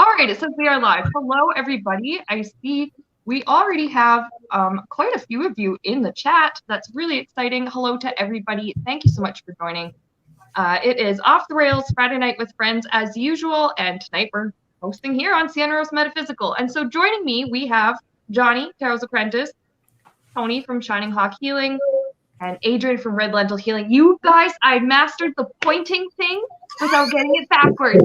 All right, it says we are live. Hello, everybody. I see we already have quite a few of you in the chat. That's really exciting. Hello to everybody. Thank you so much for joining. It is Off the Rails Friday Night with Friends as usual, and tonight we're hosting here on Santa Rosa Metaphysical. And so joining me, we have Johnny, Tarot's Apprentice, Tony from Shining Hawk Healing, and Adrian from Red Lentil Healing. You guys, I mastered the pointing thing without getting it backwards.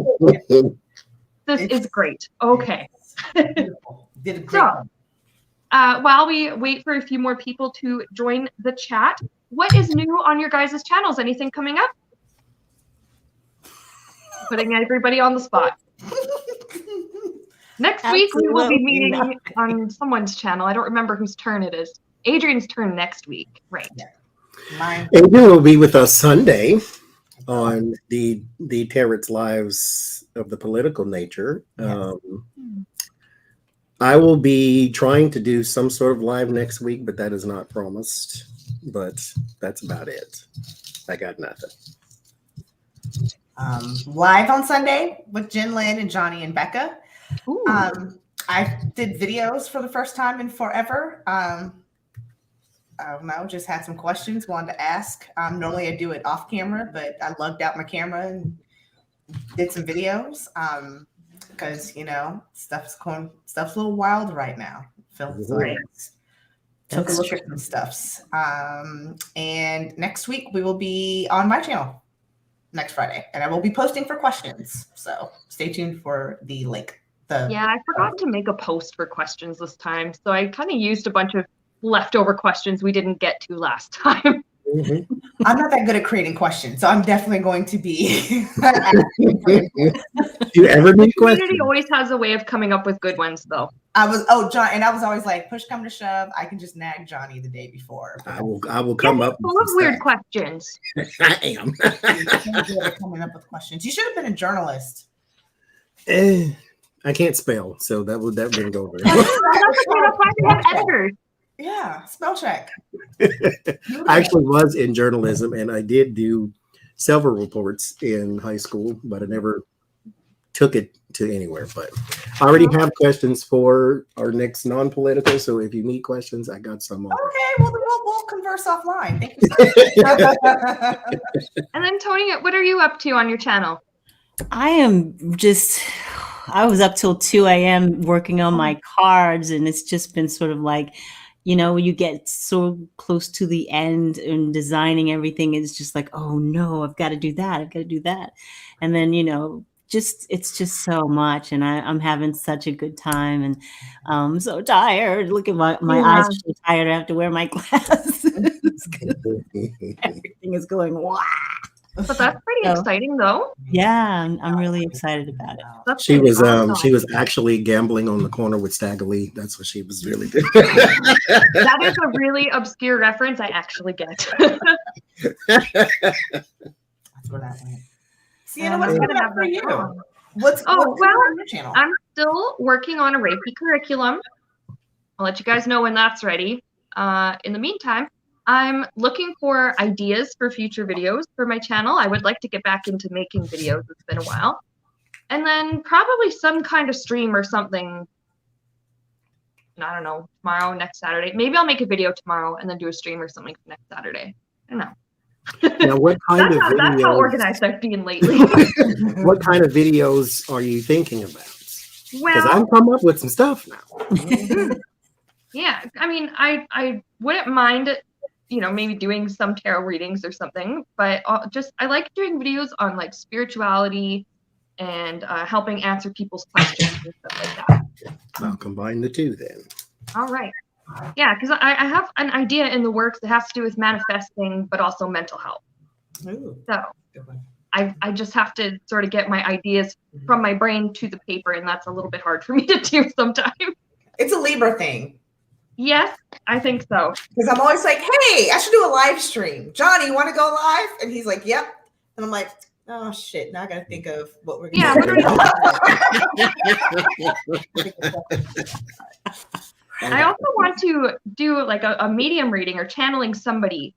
This is great. Okay. Did a great So, while we wait for a few more people to join the chat, what is new on your guys' channels? Anything coming up? Putting everybody on the spot. Next week, we will be meeting on someone's channel. I don't remember whose turn it is. Adrian's turn next week. Right. Mine. Adrian will be with us Sunday on the Tarot's Lives of the Political Nature. Yes. I will be trying to do some sort of live next week, but that is not promised. But that's about it. I got nothing. Live on Sunday with Jen Lynn and Johnny and Becca. I did videos for the first time in forever. I don't know, just had some questions, wanted to ask. Normally I do it off camera, but I lugged out my camera and did some videos because, you know, stuff's a little wild right now. Took a look at some stuffs. And next week we will be on my channel next Friday, and I will be posting for questions. So stay tuned for the link. Yeah, I forgot to make a post for questions this time, so I kind of used a bunch of leftover questions we didn't get to last time. Mm-hmm. I'm not that good at creating questions, so I'm definitely going to be. Do you ever need The questions? community always has a way of coming up with good ones, though. I was always like, push come to shove, I can just nag Johnny the day before. I will come up Full of weird questions. I am. Coming up with questions. You should have been a journalist. I can't spell, so that wouldn't go very That's well. why we have editors. Yeah, spell check. I actually was in journalism, and I did do several reports in high school, but I never took it to anywhere. But I already have questions for our next non-political, so if you need questions, I got some. Okay, well, we'll converse offline. Thank you. And then, Tony, what are you up to on your channel? I was up till 2 a.m. working on my cards, and it's just been sort of like, you know, you get so close to the end and designing everything. It's just like, oh no, I've got to do that. I've got to do that. And then, you know, it's just so much. And I'm having such a good time, and I'm so tired. Look at my eyes are so tired. I have to wear my glasses. Everything is going, wow. But that's pretty exciting, though. Yeah, I'm really excited about it. She was actually gambling on the corner with Stagger Lee. That's what she was really doing. That is a really obscure reference I actually get. That's where that went. Sienna, what's coming up for you? What's on your channel? I'm still working on a Reiki curriculum. I'll let you guys know when that's ready. In the meantime, I'm looking for ideas for future videos for my channel. I would like to get back into making videos. It's been a while. And then probably some kind of stream or something. I don't know, tomorrow, next Saturday. Maybe I'll make a video tomorrow and then do a stream or something for next Saturday. I don't know. Now, what kind of videos? That's how organized I've been lately. What kind of videos are you thinking about? Because Well, I've come up with some stuff now. yeah, I mean, I wouldn't mind, you know, maybe doing some tarot readings or something, but I like doing videos on like spirituality and helping answer people's questions and stuff like that. I'll combine the two then. All right. Yeah, because I have an idea in the works that has to do with manifesting, but also mental health. Ooh. So I just have to sort of get my ideas from my brain to the paper, and that's a little bit hard for me to do sometimes. It's a Libra thing. Yes, I think so. Because I'm always like, hey, I should do a live stream. Johnny, you want to go live? And he's like, yep. And I'm like, oh, shit. Now I got to think of what we're going to do. I also want to do like a medium reading or channeling somebody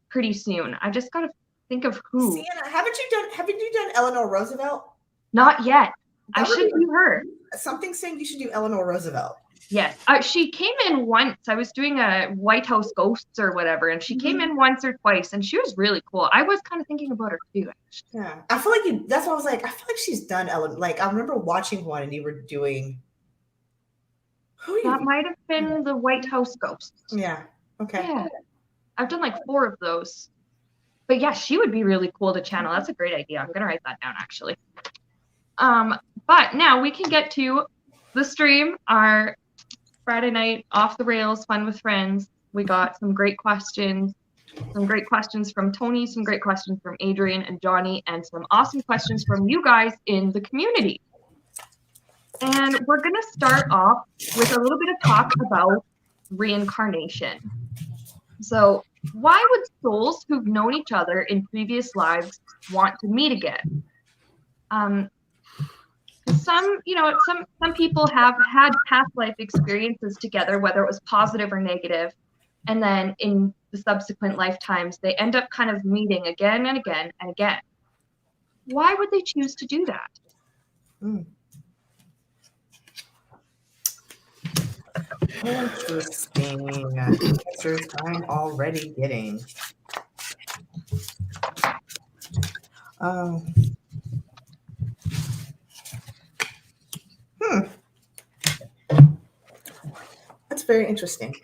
pretty soon. I just got to think of who. Sienna, haven't you done Eleanor Roosevelt? Not yet. I should do her. Something saying you should do Eleanor Roosevelt. Yes. She came in once. I was doing a White House Ghosts or whatever, and she came in once or twice, and she was really cool. I was kind of thinking about her too, actually. Yeah. I feel like that's what I was like. I feel like she's done Ellen. Like, I remember watching one and you were doing. That might have been the White House Ghosts. Yeah. Okay. Yeah. I've done like 4 of those. But yeah, she would be really cool to channel. That's a great idea. I'm going to write that down, actually. But now we can get to the stream, our Friday night off the rails fun with friends. We got some great questions from Tony, some great questions from Adrian and Johnny, and some awesome questions from you guys in the community. And we're going to start off with a little bit of talk about reincarnation. So why would souls who've known each other in previous lives want to meet again? Some people have had past life experiences together, whether it was positive or negative, and then in the subsequent lifetimes, they end up kind of meeting again and again and again. Why would they choose to do that? Interesting answers I'm already getting. That's very interesting.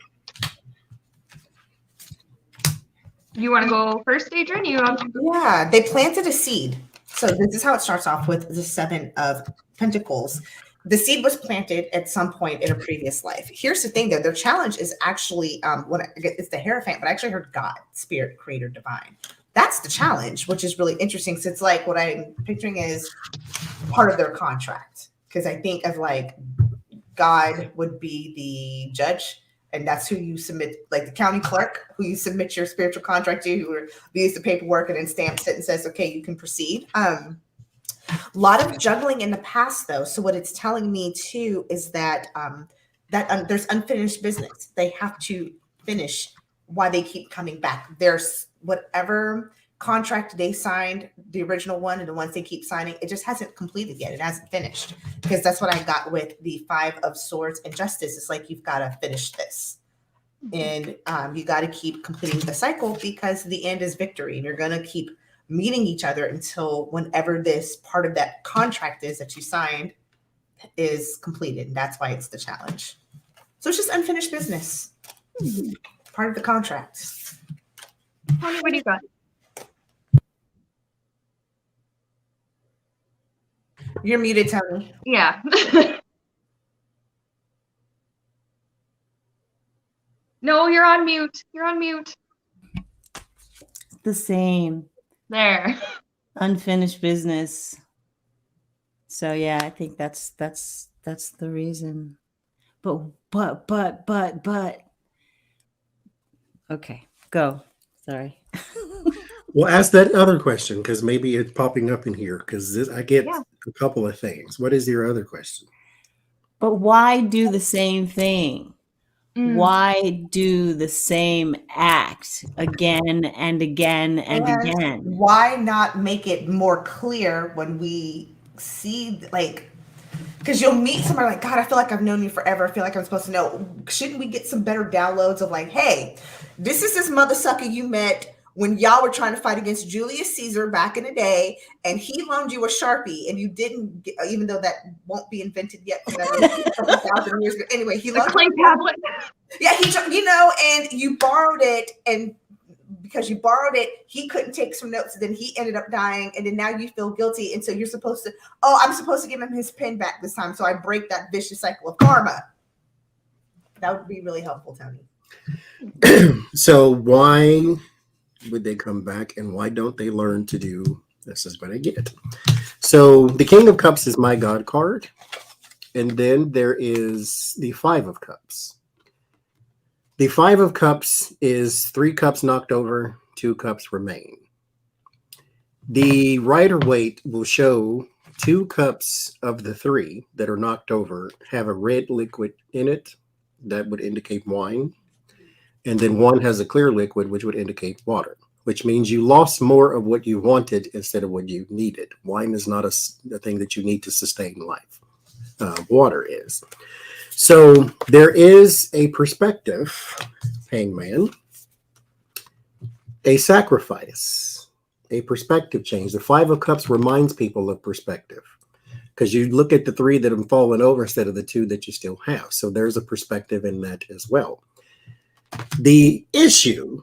You want to go first, Adrian? Yeah, they planted a seed. So this is how it starts off with the 7 of Pentacles. The seed was planted at some point in a previous life. Here's the thing, though. Their challenge is actually, it's the Hierophant, but I actually heard God, Spirit, Creator, Divine. That's the challenge, which is really interesting. So it's like what I'm picturing is part of their contract. Because I think of like God would be the judge, and that's who you submit, like the county clerk, who you submit your spiritual contract to, who reviews the paperwork and then stamps it and says, okay, you can proceed. A lot of juggling in the past, though. So what it's telling me too is that there's unfinished business. They have to finish why they keep coming back. There's whatever contract they signed, the original one and the ones they keep signing, it just hasn't completed yet. It hasn't finished, because that's what I got with the 5 of Swords and Justice. It's like, you've got to finish this. And you got to keep completing the cycle, because the end is victory. And you're going to keep meeting each other until whenever this part of that contract is that you signed is completed. And that's why it's the challenge. So it's just unfinished business. Part of the contract. Tony, what do you got? You're muted, Tony. Yeah. No, you're on mute. You're on mute. The same. There. Unfinished business. So yeah, I think that's the reason. But okay, go. Sorry. Well, ask that other question, because maybe it's popping up in here, because I get a couple of things. What is your other question? But why do the same thing? Why do the same act again and again and again? Why not make it more clear when we see, like, because you'll meet somebody like, God, I feel like I've known you forever. I feel like I'm supposed to know. Shouldn't we get some better downloads of like, hey, this is this mother sucker you met when y'all were trying to fight against Julius Caesar back in the day, and he loaned you a Sharpie, and you didn't, even though that won't be invented yet. For a couple thousand years. But anyway, he loaned clay tablet. Yeah, and you borrowed it, and because you borrowed it, he couldn't take some notes, and then he ended up dying, and then now you feel guilty, and so you're supposed to, I'm supposed to give him his pen back this time, so I break that vicious cycle of karma. That would be really helpful, Tony. So why would they come back, and why don't they learn to do this? Is what I get. So the King of Cups is my God card, and then there is the 5 of Cups. The 5 of Cups is 3 cups knocked over, 2 cups remain. The Rider-Waite will show 2 cups of the 3 that are knocked over have a red liquid in it that would indicate wine. And then 1 has a clear liquid, which would indicate water. which means you lost more of what you wanted instead of what you needed. Wine is not a thing that you need to sustain life. Water is. So there is a perspective, hangman, a sacrifice, a perspective change. The Five of Cups reminds people of perspective, because you look at the three that have fallen over instead of the two that you still have. So there's a perspective in that as well. The issue,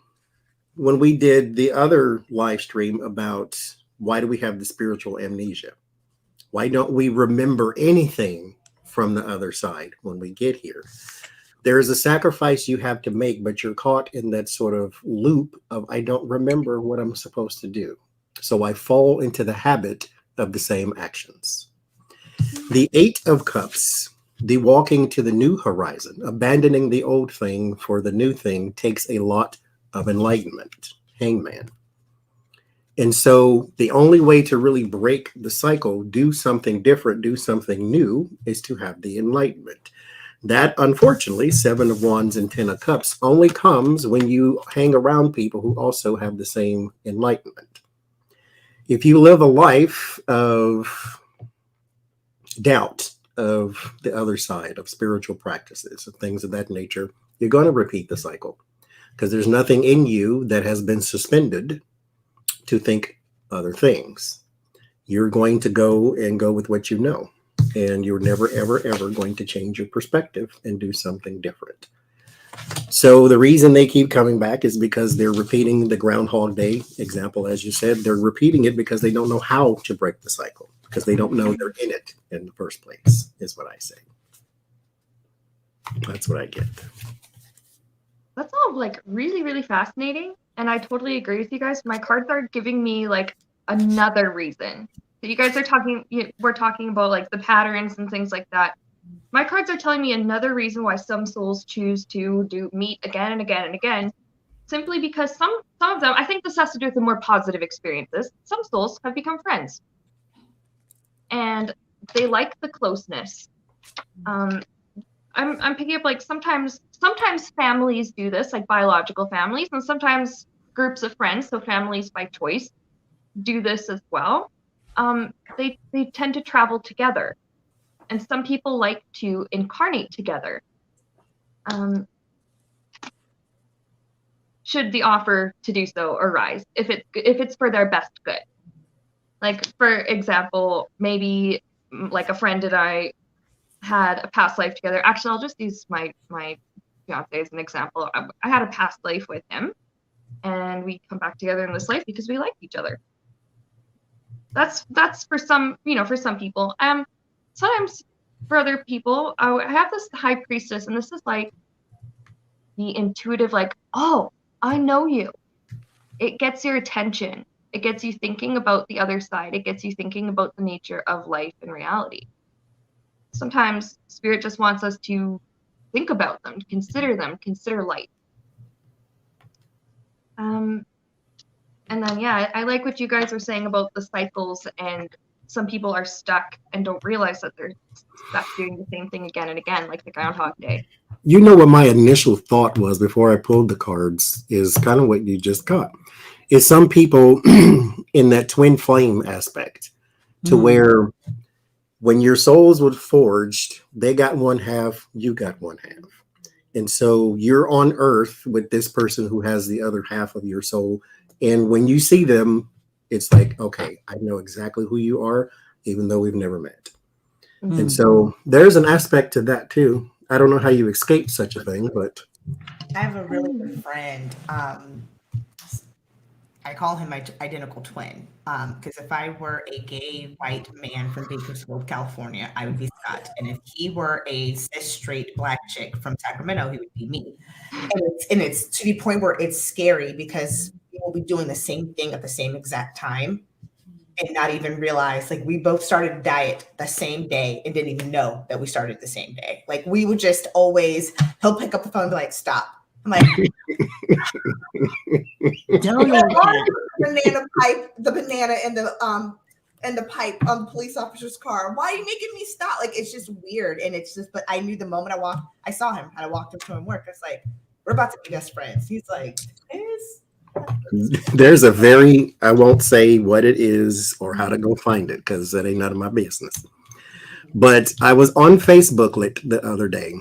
when we did the other live stream about why do we have the spiritual amnesia? Why don't we remember anything from the other side when we get here? There is a sacrifice you have to make, but you're caught in that sort of loop of, I don't remember what I'm supposed to do. So I fall into the habit of the same actions. The Eight of Cups, the walking to the new horizon, abandoning the old thing for the new thing, takes a lot of enlightenment, hangman. And so the only way to really break the cycle, do something different, do something new, is to have the enlightenment. That, unfortunately, Seven of Wands and Ten of Cups only comes when you hang around people who also have the same enlightenment. If you live a life of doubt, of the other side, of spiritual practices, of things of that nature, you're going to repeat the cycle, because there's nothing in you that has been suspended to think other things. You're going to go with what you know, and you're never, ever, ever going to change your perspective and do something different. So the reason they keep coming back is because they're repeating the Groundhog Day example, as you said. They're repeating it because they don't know how to break the cycle, because they don't know they're in it in the first place, is what I say. That's what I get. That's all like really, really fascinating. And I totally agree with you guys. My cards are giving me like another reason. So you guys are talking, we're talking about like the patterns and things like that. My cards are telling me another reason why some souls choose to meet again and again and again, simply because some of them, I think this has to do with the more positive experiences. Some souls have become friends, and they like the closeness. I'm picking up like sometimes families do this, like biological families, and sometimes groups of friends, so families by choice, do this as well. They tend to travel together, and some people like to incarnate together. Should the offer to do so arise, if it's for their best good. Like, for example, maybe like a friend and I had a past life together. Actually, I'll just use my fiance as an example. I had a past life with him, and we come back together in this life because we like each other. That's for some, for some people. Sometimes for other people, I have this high priestess, and this is like the intuitive, like, oh, I know you. It gets your attention. It gets you thinking about the other side. It gets you thinking about the nature of life and reality. Sometimes spirit just wants us to think about them, consider life. And then, yeah, I like what you guys are saying about the cycles, and some people are stuck and don't realize that they're stuck doing the same thing again and again, like the Groundhog Day. You know what my initial thought was before I pulled the cards is kind of what you just got. Is some people in that twin flame aspect to where when your souls were forged, they got one half, you got one half. And so you're on earth with this person who has the other half of your soul. And when you see them, it's like, okay, I know exactly who you are, even though we've never met. Mm-hmm. And so there's an aspect to that too. I don't know how you escape such a thing, but I have a really good friend. I call him my identical twin, because if I were a gay white man from Bakersfield, California, I would be Scott. And if he were a cis straight black chick from Sacramento, he would be me. And it's to the point where it's scary because we will be doing the same thing at the same exact time and not even realize, like, we both started a diet the same day and didn't even know that we started the same day. Like, we would just always, he'll pick up the phone and be like, stop. I'm like, don't the banana in the pipe on the police officer's car. Why are you making me stop? Like, it's just weird. And it's just, but I knew the moment I saw him and I walked up to him work. It's like, we're about to be best friends. He's like, There's a very, I won't say what it is or how to go find it because that ain't none of my business. But I was on Facebook the other day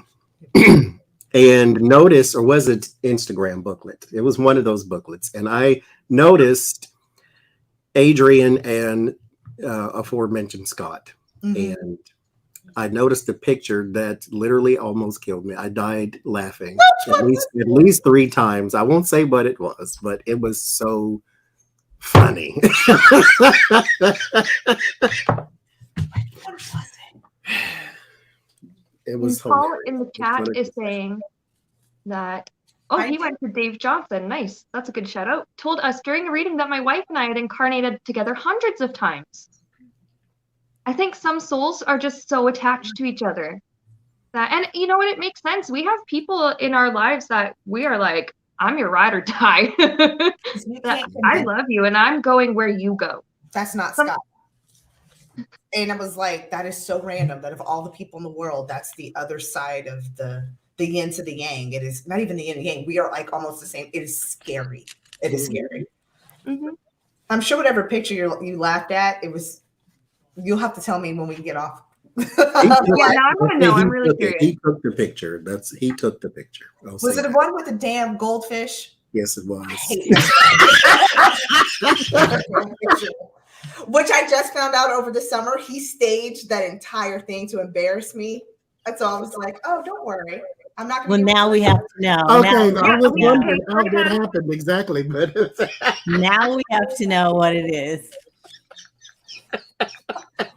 and noticed, or was it Instagram booklet? It was one of those booklets. And I noticed Adrian and aforementioned Scott. And I noticed a picture that literally almost killed me. I died laughing at least 3 times. I won't say what it was, but it was so funny. It was Paul hilarious. in the chat is saying that, he went to Dave Johnson. Nice. That's a good shout out. Told us during a reading that my wife and I had incarnated together hundreds of times. I think some souls are just so attached to each other and you know what? It makes sense. We have people in our lives that we are like, I'm your ride or die. I love you and I'm going where you go. That's not Scott. And I was like, that is so random that of all the people in the world, that's the other side of the yin to the yang. It is not even the yin and yang. We are like almost the same. It is scary. It is scary. I'm sure whatever picture you laughed at, it was. You'll have to tell me when we get off. Now I want to know. I'm really curious. He took the picture. He took the picture. Was it the one with the damn goldfish? Yes, it was. Which I just found out over the summer. He staged that entire thing to embarrass me. That's all. I was like, oh, don't worry. I'm not going to. Well, now we have to know. Okay, I was wondering how that happened exactly, but now we have to know what it is.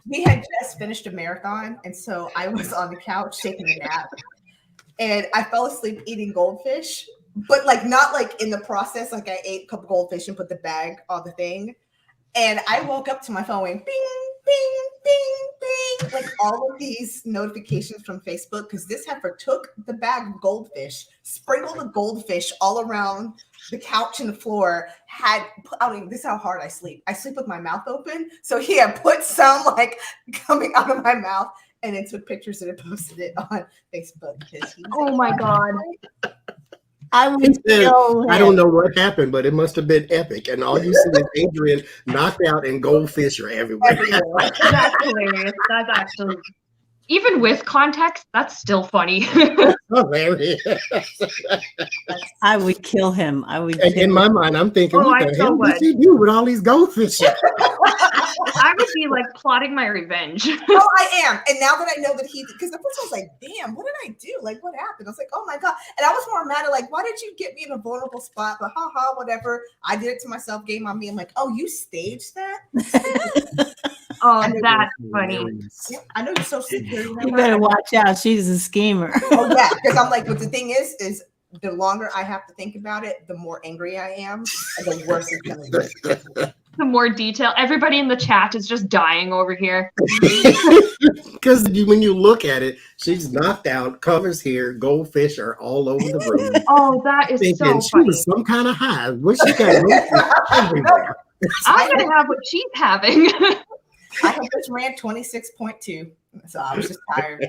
We had just finished a marathon, and so I was on the couch taking a nap, and I fell asleep eating goldfish, but like not like in the process. Like I ate a couple goldfish and put the bag on the thing, and I woke up to my phone going bing, bing, bing, bing, like all of these notifications from Facebook because this heifer took the bag of goldfish, sprinkled the goldfish all around the couch and the floor. This is how hard I sleep. I sleep with my mouth open. So he had put some like coming out of my mouth and then took pictures and posted it on Facebook. Oh my God. I don't know what happened, but it must have been epic. And all you see is Adrian knocked out and goldfish are everywhere. That's hilarious. That's actually, even with context, that's still funny. Hilarious. I would kill him. In my mind, I'm thinking, what the hell did he do with all these goldfish? I would be like plotting my revenge. Oh, I am. And now that I know that because at first I was like, damn, what did I do? Like, what happened? I was like, oh my God. And I was more mad at like, why did you get me in a vulnerable spot? But whatever. I did it to myself, game on me. I'm like, oh, you staged that? Oh, that's funny. Yeah, I know you're so secure. You better watch out. She's a schemer. Oh, yeah. Because I'm like, but the thing is the longer I have to think about it, the more angry I am, and the worse it's going to be. The more detail. Everybody in the chat is just dying over here. Because when you look at it, she's knocked out, covers here, goldfish are all over the room. Oh, that is so funny. She was some kind of high. What she got everywhere. I'm going to have what she's having. I have just ran 26.2, so I was just tired.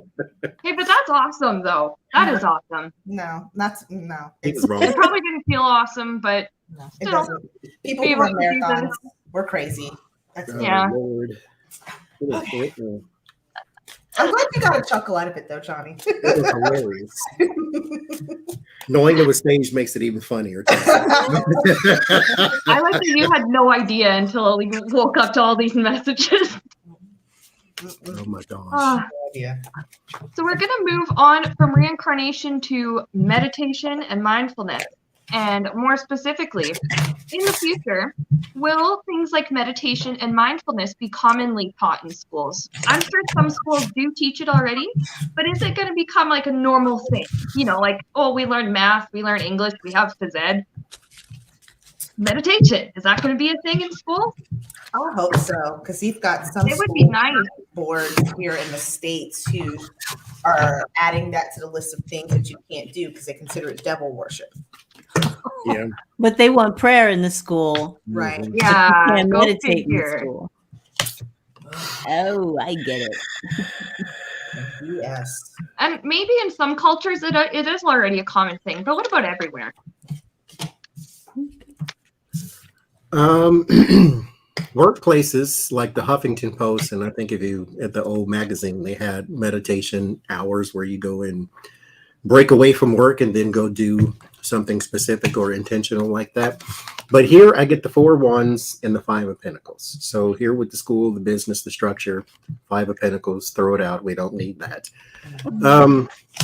Hey, but that's awesome, though. That is awesome. No. It's wrong. It probably didn't feel awesome, but no, it doesn't. People who run marathons, we're crazy. Yeah. Lord. Okay. I'm glad you got a chuckle out of it, though, Johnny. It was hilarious. Knowing it was staged makes it even funnier. I like that you had no idea until you woke up to all these messages. Oh my gosh. Yeah. So we're going to move on from reincarnation to meditation and mindfulness. And more specifically, in the future, will things like meditation and mindfulness be commonly taught in schools? I'm sure some schools do teach it already, but is it going to become like a normal thing? You know, like, oh, we learn math, we learn English, we have phys ed. Meditation, is that going to be a thing in school? I hope so, because you've got some it would be nice. Boards here in the States who are adding that to the list of things that you can't do because they consider it devil worship. Yeah. But they want prayer in the school. Right. Yeah. You can't meditate in the school. Oh, I get it. Yes. And maybe in some cultures it is already a common thing, but what about everywhere? Workplaces like the Huffington Post, and I think if you at the old magazine, they had meditation hours where you go and break away from work and then go do something specific or intentional like that. But here I get the 4 wands and the 5 of pentacles. So here with the school, the business, the structure, 5 of pentacles, throw it out. We don't need that.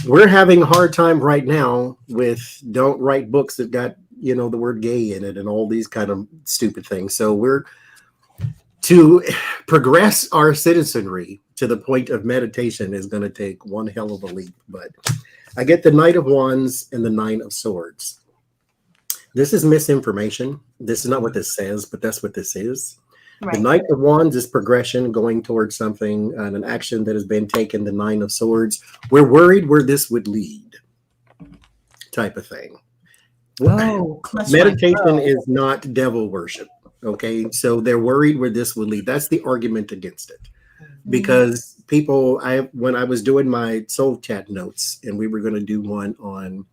We're having a hard time right now with don't write books that got, the word gay in it and all these kind of stupid things. So we're to progress our citizenry to the point of meditation is going to take one hell of a leap. But I get the Knight of Wands and the 9 of Swords. This is misinformation. This is not what this says, but that's what this is. Right. The Knight of Wands is progression, going towards something, and an action that has been taken. The 9 of Swords, we're worried where this would lead, type of thing. Oh, meditation is not devil worship. Okay, so they're worried where this would lead. That's the argument against it, because people, when I was doing my soul chat notes, and we were going to do one on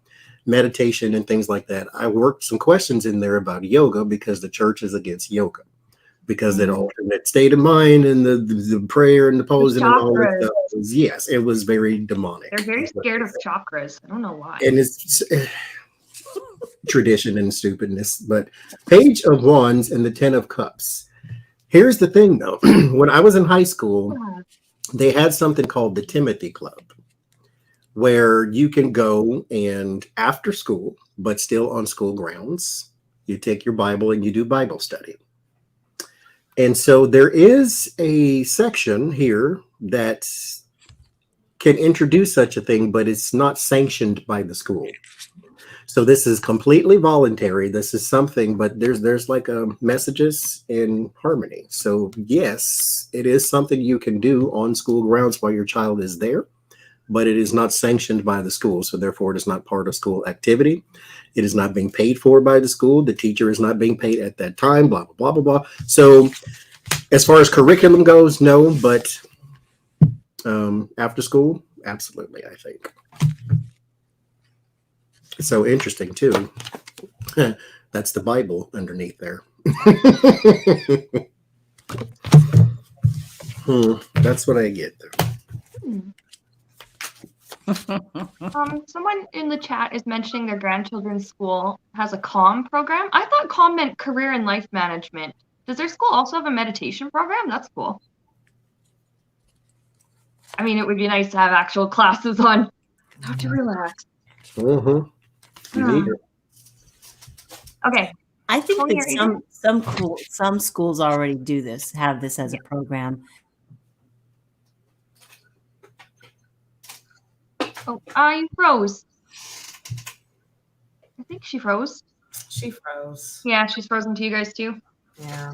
meditation and things like that, I worked some questions in there about yoga because the church is against yoga, because that alternate state of mind and the prayer and the posing and all that stuff. Yes, it was very demonic. They're very scared of chakras. I don't know why. And it's tradition and stupidness. But Page of Wands and the 10 of Cups. Here's the thing, though. When I was in high school, they had something called the Timothy Club, where you can go and after school, but still on school grounds, you take your Bible and you do Bible study. And so there is a section here that can introduce such a thing, but it's not sanctioned by the school. So this is completely voluntary. This is something, but there's like messages in harmony. So yes, it is something you can do on school grounds while your child is there, but it is not sanctioned by the school. So therefore it is not part of school activity. It is not being paid for by the school. The teacher is not being paid at that time, blah, blah, blah, blah, blah. So as far as curriculum goes, no, but after school, absolutely, I think. So interesting too. That's the Bible underneath there. That's what I get there. Someone in the chat is mentioning their grandchildren's school has a CALM program. I thought CALM meant career and life management. Does their school also have a meditation program? That's cool. I mean, it would be nice to have actual classes on how to Mm-hmm. relax. You need it. Okay. I think that some schools already do this, have this as a program. Oh, you froze. I think she froze. She froze. Yeah, she's frozen to you guys too. Yeah.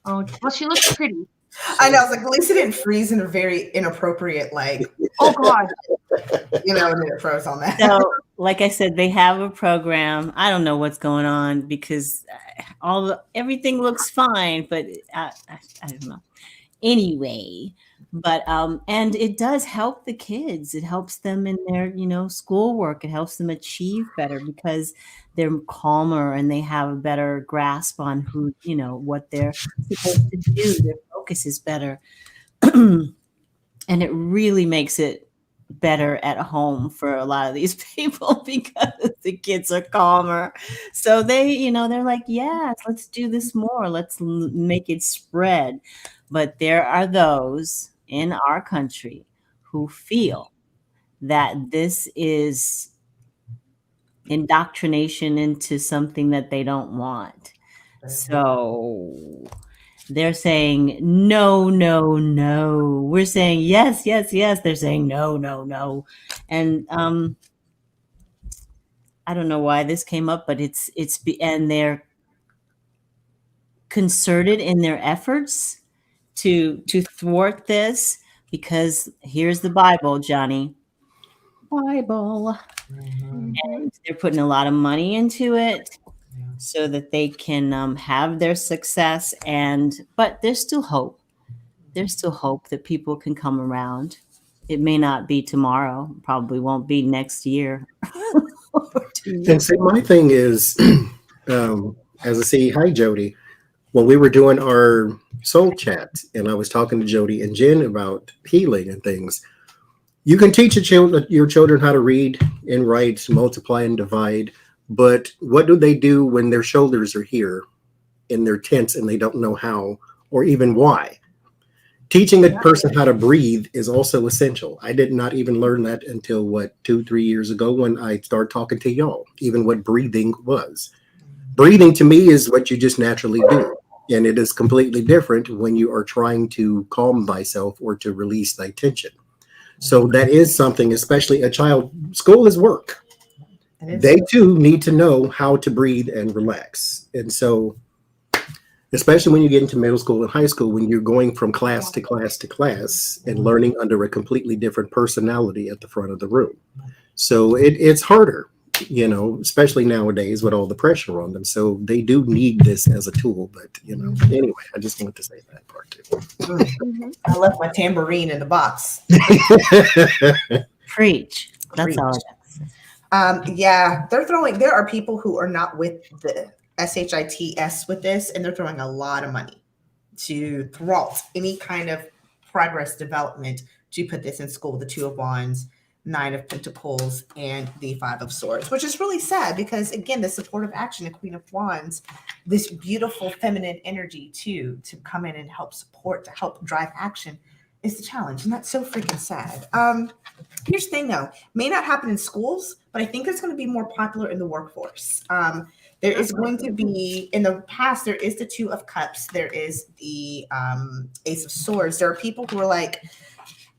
Oh, well, she looks pretty. I know. I was like, at least it didn't freeze in a very inappropriate, like, oh God. And then it froze on that. So, like I said, they have a program. I don't know what's going on because everything looks fine, but I don't know. Anyway, but and it does help the kids. It helps them in their schoolwork. It helps them achieve better because they're calmer and they have a better grasp on what they're supposed to do. Their focus is better, and it really makes it better at home for a lot of these people because the kids are calmer. So they, they're like, yes, let's do this more. Let's make it spread. But there are those in our country who feel that this is indoctrination into something that they don't want. So they're saying, no, no, no. We're saying, yes, yes, yes. They're saying, no, no, no. And I don't know why this came up, but and they're concerted in their efforts to thwart this because here's the Bible, Johnny. Bible. Mm-hmm. And they're putting a lot of money into it so that they can have their success. But there's still hope. There's still hope that people can come around. It may not be tomorrow. Probably won't be next year. And see, my thing is, as I see, hi, Jody. when we were doing our soul chat and I was talking to Jody and Jen about healing and things, you can teach your children how to read and write, multiply and divide. But what do they do when their shoulders are here and they're tense and they don't know how or even why? Teaching a person how to breathe is also essential. I did not even learn that until 2-3 years ago when I started talking to y'all, even what breathing was. Breathing to me is what you just naturally do. And it is completely different when you are trying to calm thyself or to release thy tension. So that is something, especially a child. School is work. They too need to know how to breathe and relax. And so, especially when you get into middle school and high school, when you're going from class to class to class and learning under a completely different personality at the front of the room. So it's harder, especially nowadays with all the pressure on them. So they do need this as a tool. But, anyway, I just wanted to say that part too. I left my tambourine in the box. Preach. That's all. Yeah, there are people who are not with the SHITS with this, and they're throwing a lot of money to thwart any kind of progress development to put this in school. The Two of Wands, Nine of Pentacles, and the Five of Swords, which is really sad because, again, the supportive action, the Queen of Wands, this beautiful feminine energy too, to come in and help support, to help drive action, is the challenge. And that's so freaking sad. Here's the thing though, may not happen in schools, but I think it's going to be more popular in the workforce. There is going to be, in the past, there is the Two of Cups. There is the Ace of Swords. There are people who are like,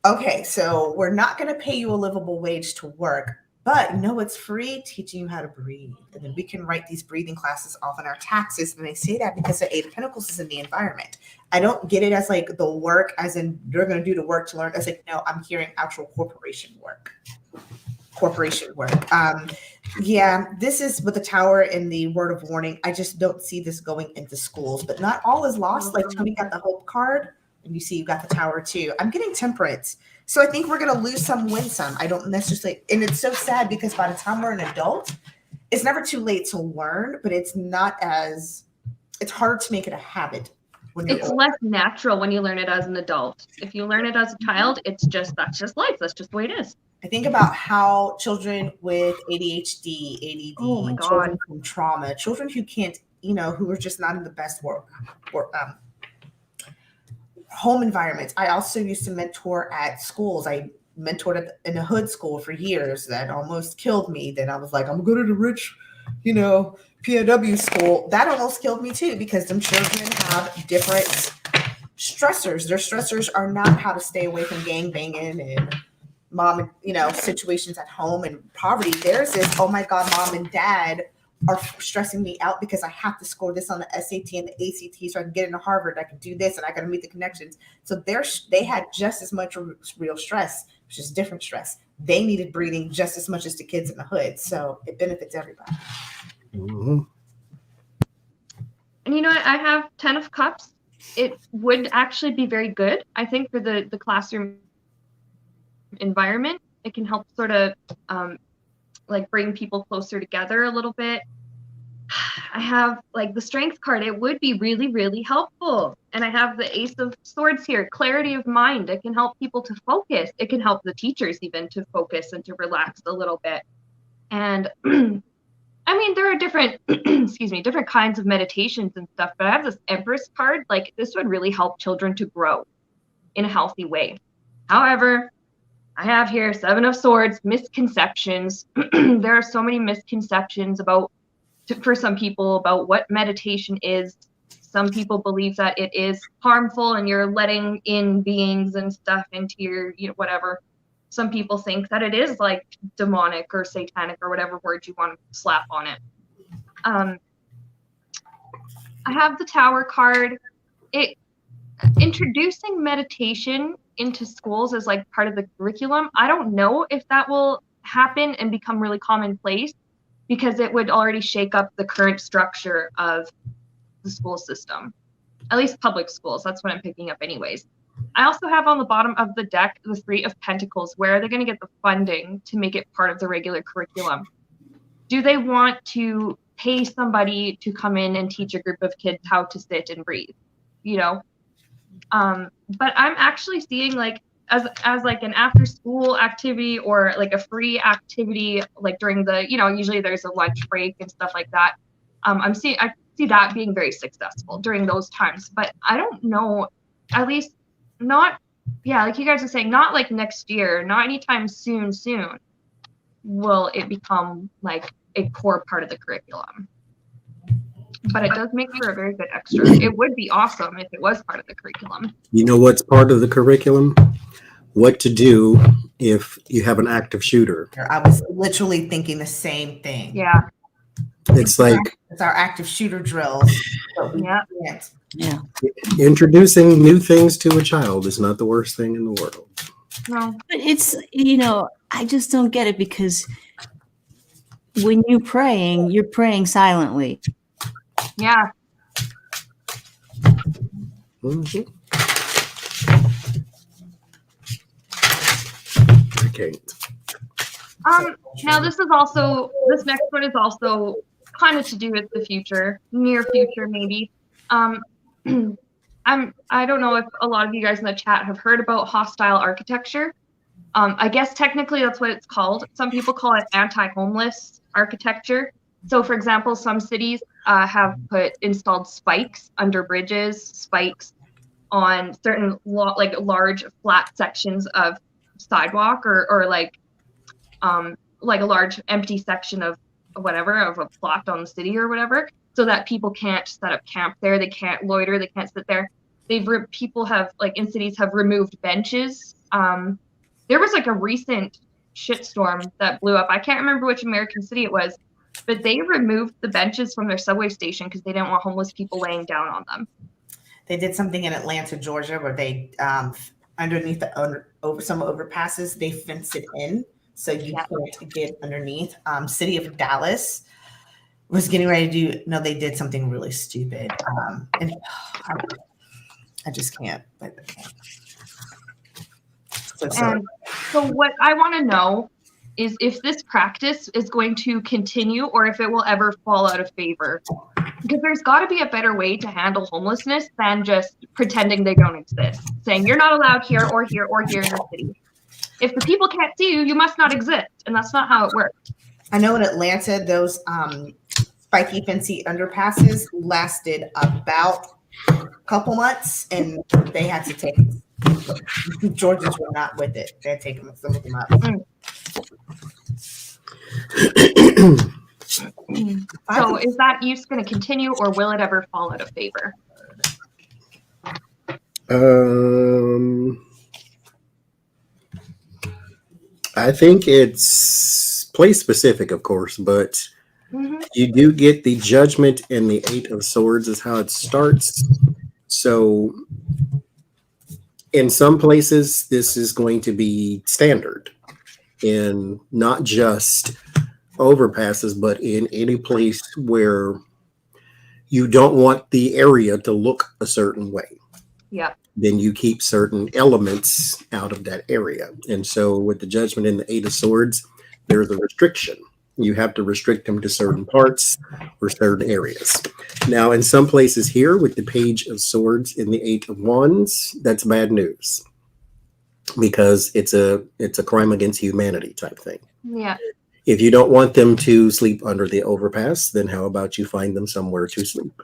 okay, so we're not going to pay you a livable wage to work, but it's free teaching you how to breathe. And then we can write these breathing classes off on our taxes. And they say that because the Eight of Pentacles is in the environment. I don't get it as like the work, as in you're going to do the work to learn. It's like, no, I'm hearing actual corporation work. Yeah, this is with the Tower and the Word of Warning. I just don't see this going into schools, but not all is lost. Like Tony got the Hope card, and you see you got the Tower too. I'm getting Temperance. So I think we're going to lose some, win some. I don't necessarily, and it's so sad because by the time we're an adult, it's never too late to learn, but it's harder to make it a habit. It's less natural when you learn it as an adult. If you learn it as a child, that's just life. That's just the way it is. I think about how children with ADHD, ADD, children from trauma, children who can't, who are just not in the best home environments. I also used to mentor at schools. I mentored in a hood school for years that almost killed me. Then I was like, I'm going to the rich, POW school. That almost killed me too, because them children have different stressors. Their stressors are not how to stay away from gang banging and mom, situations at home and poverty. Theirs is, oh my God, mom and dad are stressing me out because I have to score this on the SAT and the ACT so I can get into Harvard. I can do this and I got to meet the connections. So they had just as much real stress, which is different stress. They needed breathing just as much as the kids in the hood. So it benefits everybody. Mm-hmm. And I have 10 of Cups. It would actually be very good, I think, for the classroom environment. It can help sort of bring people closer together a little bit. I have the Strength card. It would be really, really helpful. And I have the Ace of Swords here, clarity of mind. It can help people to focus. It can help the teachers even to focus and to relax a little bit. And there are different, different kinds of meditations and stuff, but I have this Empress card. This would really help children to grow in a healthy way. However, I have here Seven of Swords, misconceptions. There are so many misconceptions for some people about what meditation is. Some people believe that it is harmful and you're letting in beings and stuff into your, whatever. Some people think that it is demonic or satanic or whatever word you want to slap on it. I have the Tower card. Introducing meditation into schools as part of the curriculum. I don't know if that will happen and become really commonplace, because it would already shake up the current structure of the school system, at least public schools. That's what I'm picking up anyways. I also have on the bottom of the deck the Three of Pentacles. Where are they going to get the funding to make it part of the regular curriculum? Do they want to pay somebody to come in and teach a group of kids how to sit and breathe, you know. But I'm actually seeing like as like an after school activity or like a free activity, like during the, you know, usually there's a lunch break and stuff like that. I see that being very successful during those times, but I don't know, at least not, yeah, like you guys are saying, not like next year, not anytime soon will it become like a core part of the curriculum. But it does make for a very good extra. It would be awesome if it was part of the curriculum. You know what's part of the curriculum? What to do if you have an active shooter. I was literally thinking the same thing. Yeah. It's like it's our active shooter drills. But we can't. Yeah. Introducing new things to a child is not the worst thing in the world. No. But it's, you know, I just don't get it, because when you're praying silently. Yeah. Mm-hmm. I can't. Now this next one is also kind of to do with the future, near future maybe. I don't know if a lot of you guys in the chat have heard about hostile architecture. I guess technically that's what it's called. Some people call it anti-homeless architecture. So for example, some cities have installed spikes under bridges, spikes on certain large flat sections of sidewalk or like a large empty section of whatever, of a plot on the city or whatever, so that people can't set up camp there, they can't loiter, they can't sit there. People have, like, in cities, have removed benches. There was like a recent shitstorm that blew up. I can't remember which American city it was, but they removed the benches from their subway station because they didn't want homeless people laying down on them. They did something in Atlanta, Georgia, where they underneath some overpasses, they fence it in so you can't get underneath. City of Dallas was getting ready to do. No, they did something really stupid, and I just can't. So what I want to know is if this practice is going to continue or if it will ever fall out of favor. Because there's got to be a better way to handle homelessness than just pretending they don't exist, saying you're not allowed here or here or here in the city. If the people can't see you, you must not exist, and that's not how it works. I know in Atlanta, those spiky fancy underpasses lasted about a couple months, and they had to take it. Georgians were not with it. They had taken some of them up. So is that use going to continue, or will it ever fall out of favor? I think it's place specific, of course, but you do get the Judgment and the Eight of Swords is how it starts. So in some places, this is going to be standard in not just overpasses, but in any place where you don't want the area to look a certain way. Yeah. Then you keep certain elements out of that area. And so with the Judgment and the Eight of Swords, there's a restriction. You have to restrict them to certain parts or certain areas. Now, in some places here with the Page of Swords and the Eight of Wands, that's bad news because it's a crime against humanity type thing. Yeah. If you don't want them to sleep under the overpass, then how about you find them somewhere to sleep?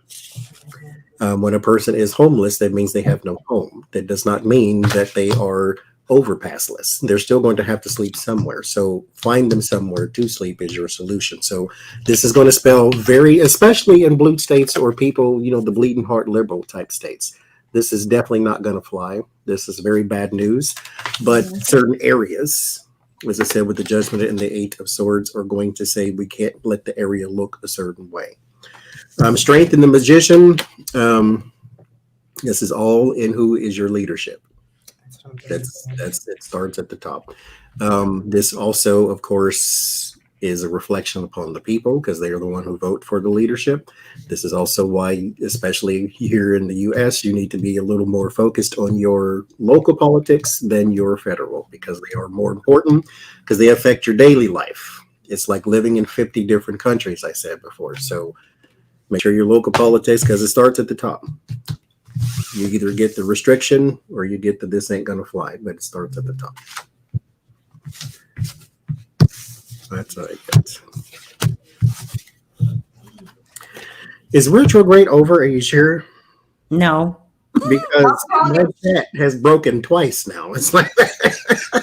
When a person is homeless, that means they have no home. That does not mean that they are overpassless. They're still going to have to sleep somewhere. So find them somewhere to sleep is your solution. So this is going to spell especially in blue states or people, the bleeding heart liberal type states. This is definitely not going to fly. This is very bad news. But certain areas, as I said, with the Judgment and the Eight of Swords, are going to say we can't let the area look a certain way. Strength in the Magician. This is all in who is your leadership. It starts at the top. This also, of course, is a reflection upon the people because they are the one who vote for the leadership. This is also why, especially here in the U.S., you need to be a little more focused on your local politics than your federal, because they are more important because they affect your daily life It's like living in 50 different countries, I said before. So make sure your local politics, because it starts at the top. You either get the restriction or you get the this ain't gonna fly, but it starts at the top. That's what I get. Is retrograde over? Are you sure? No. Because my chat has broken twice now. It's like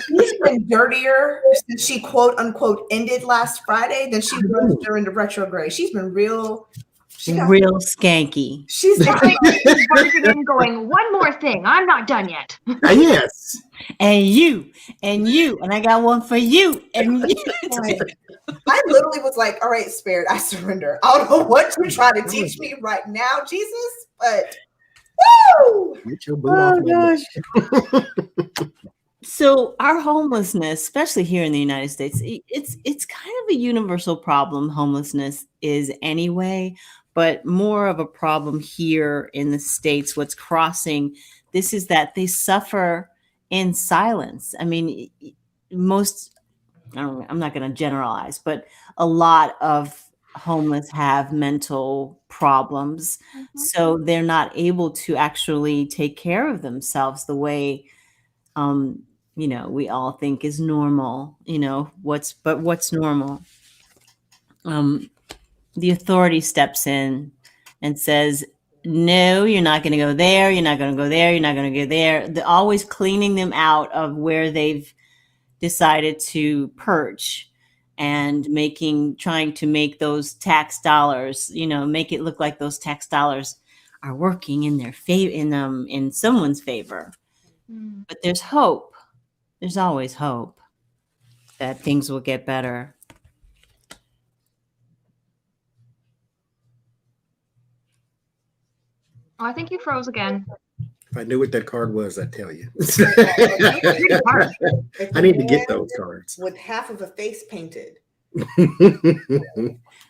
she's been dirtier since she quote unquote ended last Friday than she was during the retrograde. She's been real skanky. She's like she's barging in going, one more thing. I'm not done yet. Yes. And you, and I got one for you. And you. I literally was like, all right, Spirit, I surrender. I don't know what you're trying to teach me right now, Jesus, but woo! Get your boot off my gosh. So our homelessness, especially here in the United States, it's kind of a universal problem. Homelessness is anyway, but more of a problem here in the States. What's crossing this is that they suffer in silence. I mean, I'm not going to generalize, but a lot of homeless have mental problems. Mm-hmm. So they're not able to actually take care of themselves the way, we all think is normal, what's normal. The authority steps in and says, no, you're not going to go there. You're not going to go there. You're not going to go there. They're always cleaning them out of where they've decided to perch and trying to make those tax dollars, make it look like those tax dollars are working in their favor, in someone's favor. Mm. But there's hope. There's always hope that things will get better. Oh, I think you froze again. If I knew what that card was, I'd tell you. I need to get those cards. With half of a face painted.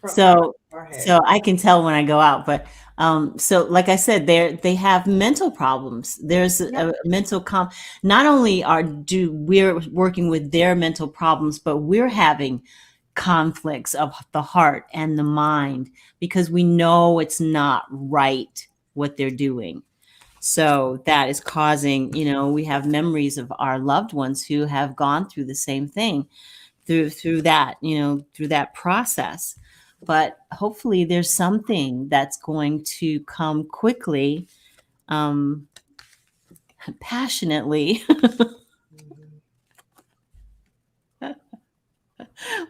So I can tell when I go out, but so like I said, they have mental problems. There's a mental not only we're working with their mental problems, but we're having conflicts of the heart and the mind because we know it's not right what they're doing. So that is causing, we have memories of our loved ones who have gone through the same thing through that, through that process. But hopefully there's something that's going to come quickly, passionately.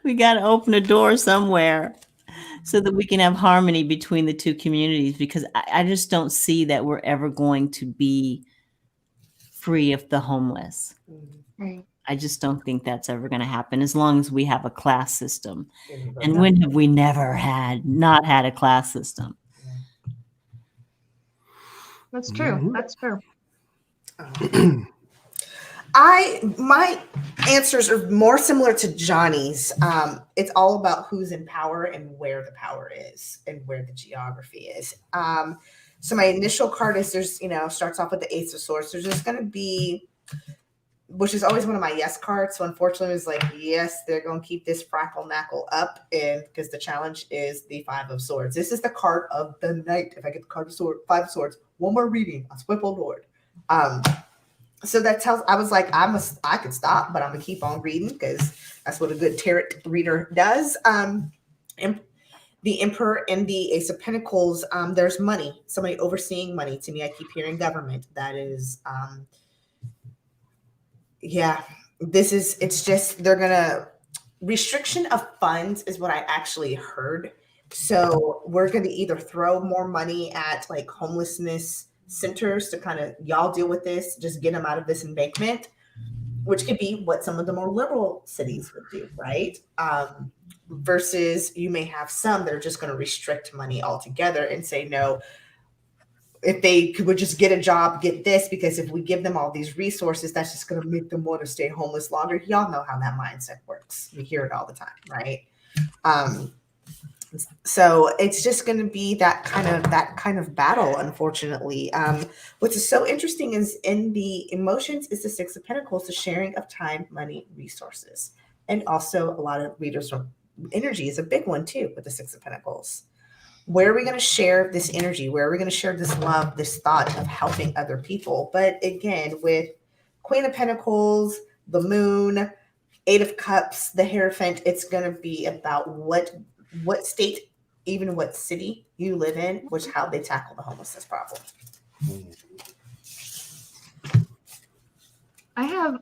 We got to open a door somewhere so that we can have harmony between the two communities, because I just don't see that we're ever going to be free of the homeless. Right. I just don't think that's ever going to happen as long as we have a class system. And when have we never not had a class system? That's true. Mm-hmm. That's true. My answers are more similar to Johnny's. It's all about who's in power and where the power is and where the geography is. So my initial card is starts off with the Ace of Swords. There's just going to be, which is always one of my yes cards. So unfortunately, it's like, yes, they're going to keep this frackle knackle up, and because the challenge is the Five of Swords. This is the card of the night. If I get the card of Five of Swords, one more reading, I'll swipe on Lord. So that tells, I was like, I could stop, but I'm gonna keep on reading because that's what a good tarot reader does. The Emperor and the Ace of Pentacles, there's money, somebody overseeing money. To me, I keep hearing government. That is, it's just, they're gonna, restriction of funds is what I actually heard. So we're gonna either throw more money at like homelessness centers to kind of, y'all deal with this, just get them out of this embankment, which could be what some of the more liberal cities would do, right? Versus you may have some that are just going to restrict money altogether and say, no, if they would just get a job, get this, because if we give them all these resources, that's just going to make them want to stay homeless longer. Y'all know how that mindset works. We hear it all the time, right? So it's just going to be that kind of battle, unfortunately. What's so interesting is in the emotions is the Six of Pentacles, the sharing of time, money, resources. And also a lot of readers energy is a big one too with the Six of Pentacles. Where are we going to share this energy? Where are we going to share this love, this thought of helping other people? But again, with Queen of Pentacles, the Moon, Eight of Cups, the Hierophant, it's going to be about what state, even what city you live in, which how they tackle the homelessness problem. I have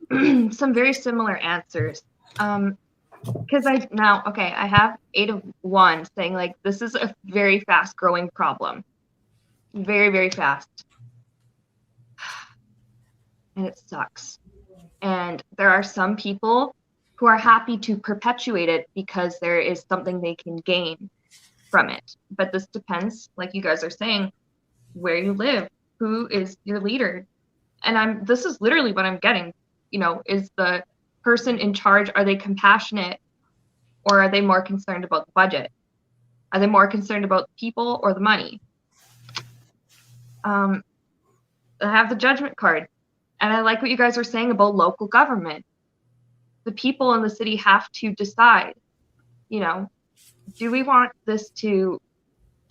some very similar answers. Because I have Eight of Wands saying like this is a very fast growing problem. Very, very fast. And it sucks. And there are some people who are happy to perpetuate it because there is something they can gain from it. But this depends, like you guys are saying, where you live, who is your leader. And this is literally what I'm getting, is the person in charge, are they compassionate or are they more concerned about the budget? Are they more concerned about the people or the money? I have the Judgment card, and I like what you guys are saying about local government. The people in the city have to decide, do we want this to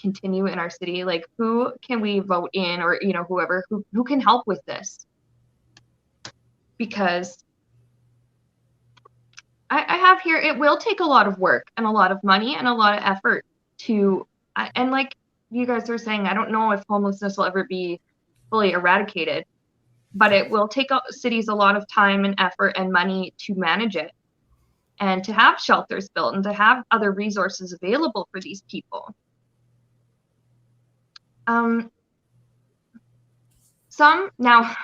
continue in our city? Like, who can we vote in, or whoever who can help with this? Because I have here, it will take a lot of work and a lot of money and a lot of effort and like you guys are saying, I don't know if homelessness will ever be fully eradicated, but it will take cities a lot of time and effort and money to manage it and to have shelters built and to have other resources available for these people. Now,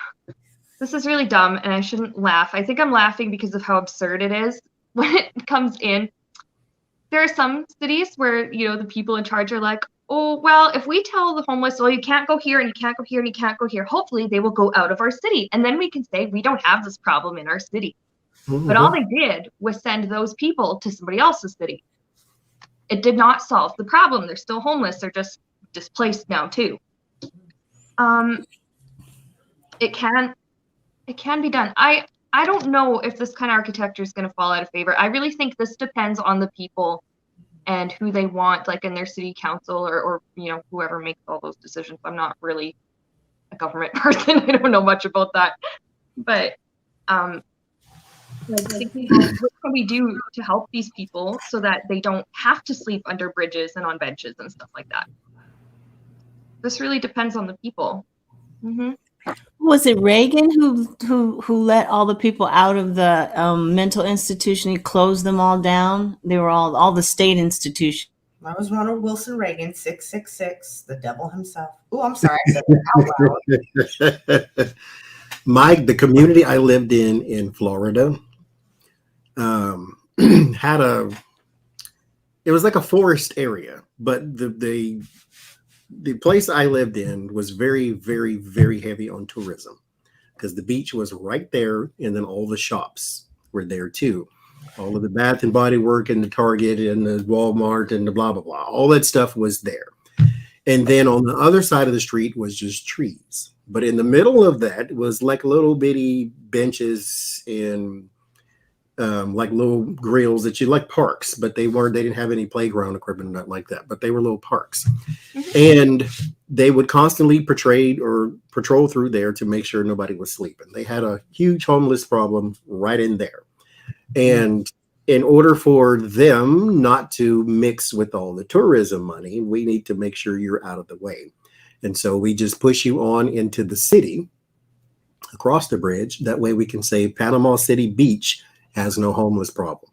this is really dumb and I shouldn't laugh. I think I'm laughing because of how absurd it is when it comes in. There are some cities where, the people in charge are like, oh, well, if we tell the homeless, well, you can't go here and you can't go here and you can't go here, hopefully they will go out of our city. And then we can say we don't have this problem in our city. Mm-hmm. But all they did was send those people to somebody else's city. It did not solve the problem. They're still homeless. They're just displaced now too. It can be done. I don't know if this kind of architecture is going to fall out of favor. I really think this depends on the people and who they want, like in their city council or whoever makes all those decisions. I'm not really a government person. I don't know much about that. But what can we do to help these people so that they don't have to sleep under bridges and on benches and stuff like that? This really depends on the people. Mm-hmm. Was it Reagan who let all the people out of the mental institution? He closed them all down. They were all the state institutions. That was Ronald Wilson Reagan, 666, the devil himself. Oh, I'm sorry, I said that out loud. The community I lived in Florida had it was like a forest area, but the place I lived in was very, very, very heavy on tourism because the beach was right there. And then all the shops were there too. All of the Bath and Body Work and the Target and the Walmart and the blah, blah, blah. All that stuff was there. And then on the other side of the street was just trees. But in the middle of that was like little bitty benches and like little grills that you like parks, but they didn't have any playground equipment or nothing like that, but they were little parks. Mm-hmm. And they would constantly patrol through there to make sure nobody was sleeping. They had a huge homeless problem right in there. And in order for them not to mix with all the tourism money, we need to make sure you're out of the way. And so we just push you on into the city across the bridge. That way we can say Panama City Beach has no homeless problem.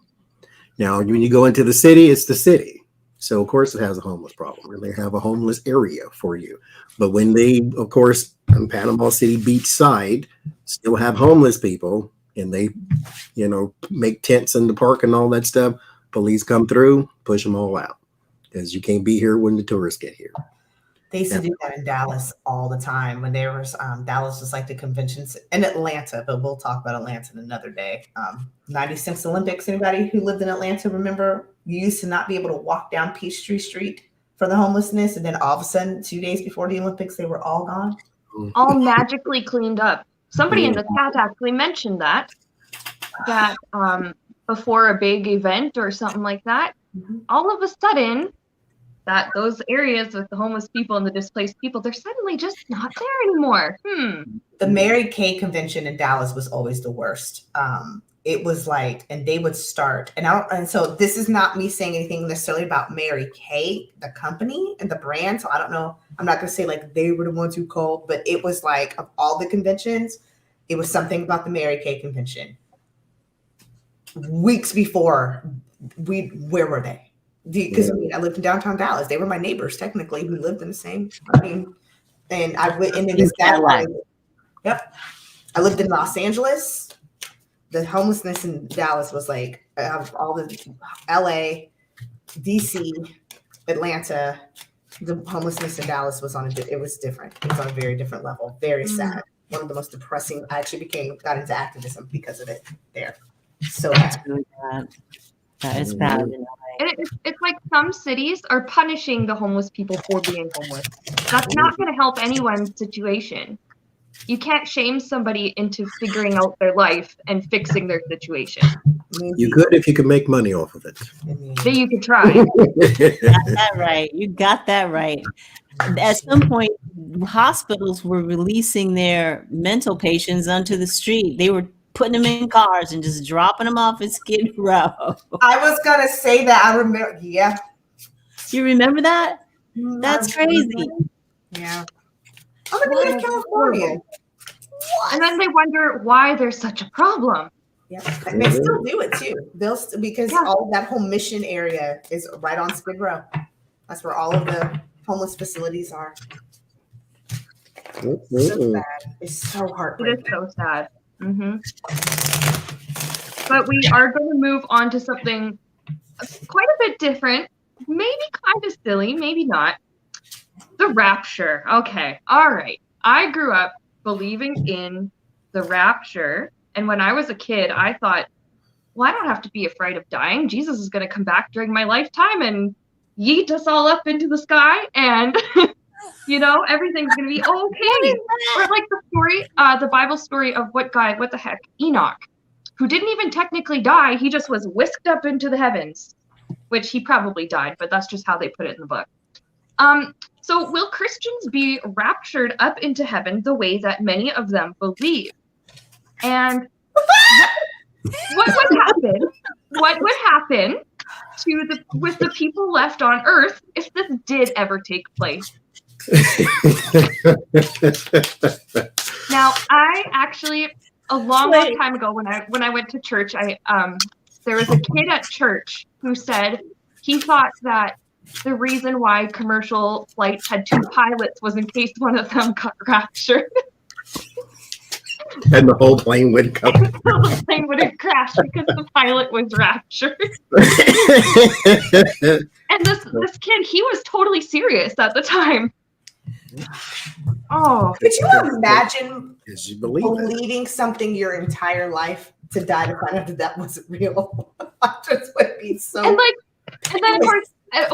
Now, when you go into the city, it's the city. So, of course, it has a homeless problem. They have a homeless area for you. But when they, of course, on Panama City Beach side, still have homeless people and they, make tents in the park and all that stuff, police come through, push them all out because you can't be here when the tourists get here. They used to do that in Dallas all the time when there was Dallas was like the conventions in Atlanta, but we'll talk about Atlanta another day. 96 Olympics, anybody who lived in Atlanta, remember you used to not be able to walk down Peachtree Street for the homelessness. And then all of a sudden, 2 days before the Olympics, they were all gone. All magically cleaned up. Somebody in the chat actually mentioned that before a big event or something like that, all of a sudden, that those areas with the homeless people and the displaced people, they're suddenly just not there anymore. The Mary Kay convention in Dallas was always the worst. It was like, and they would start, and so this is not me saying anything necessarily about Mary Kay, the company and the brand. So I don't know. I'm not going to say like they were the ones who called, but it was like of all the conventions, it was something about the Mary Kay convention. Weeks before, where were they? Because I lived in downtown Dallas. They were my neighbors technically. We lived in the same. And I went in this Dallas. Yep, I lived in Los Angeles. The homelessness in Dallas was like all the LA, DC, Atlanta. The homelessness in Dallas was it was different. It was on a very different level. Very sad. One of the most depressing. I actually got into activism because of it there. So that's really bad. That is bad. It's like some cities are punishing the homeless people for being homeless. That's not going to help anyone's situation. You can't shame somebody into figuring out their life and fixing their situation. You could if you could make money off of it. Then you could try. You got that right. You got that right. At some point, hospitals were releasing their mental patients onto the street. They were putting them in cars and just dropping them off at Skid Row. I was going to say that. I remember. Yeah. You remember that? That's crazy. Yeah. I'm going to go to California. What? And then they wonder why there's such a problem. Yeah, and they still do it too. Because all of that whole Mission area is right on Skid Row. That's where all of the homeless facilities are. So sad. It's so heartbreaking. It is so sad. But we are going to move on to something quite a bit different. Maybe kind of silly, maybe not. The rapture. Okay. All right. I grew up believing in the rapture. And when I was a kid, I thought, well, I don't have to be afraid of dying. Jesus is going to come back during my lifetime and yeet us all up into the sky. And, everything's going to be okay. Or like the story, the Bible story of what the heck? Enoch, who didn't even technically die. He just was whisked up into the heavens, which he probably died, but that's just how they put it in the book. So will Christians be raptured up into heaven the way that many of them believe? And what would happen? What would happen with the people left on Earth if this did ever take place? Now, I actually a long time ago when I went to church, there was a kid at church who said he thought that the reason why commercial flights had two pilots was in case one of them got raptured. And the whole plane would come. The plane would have crashed because the pilot was raptured. And this kid, he was totally serious at the time. Oh, could you imagine believing something your entire life to die to find out that wasn't real? I just would be so. And then of course,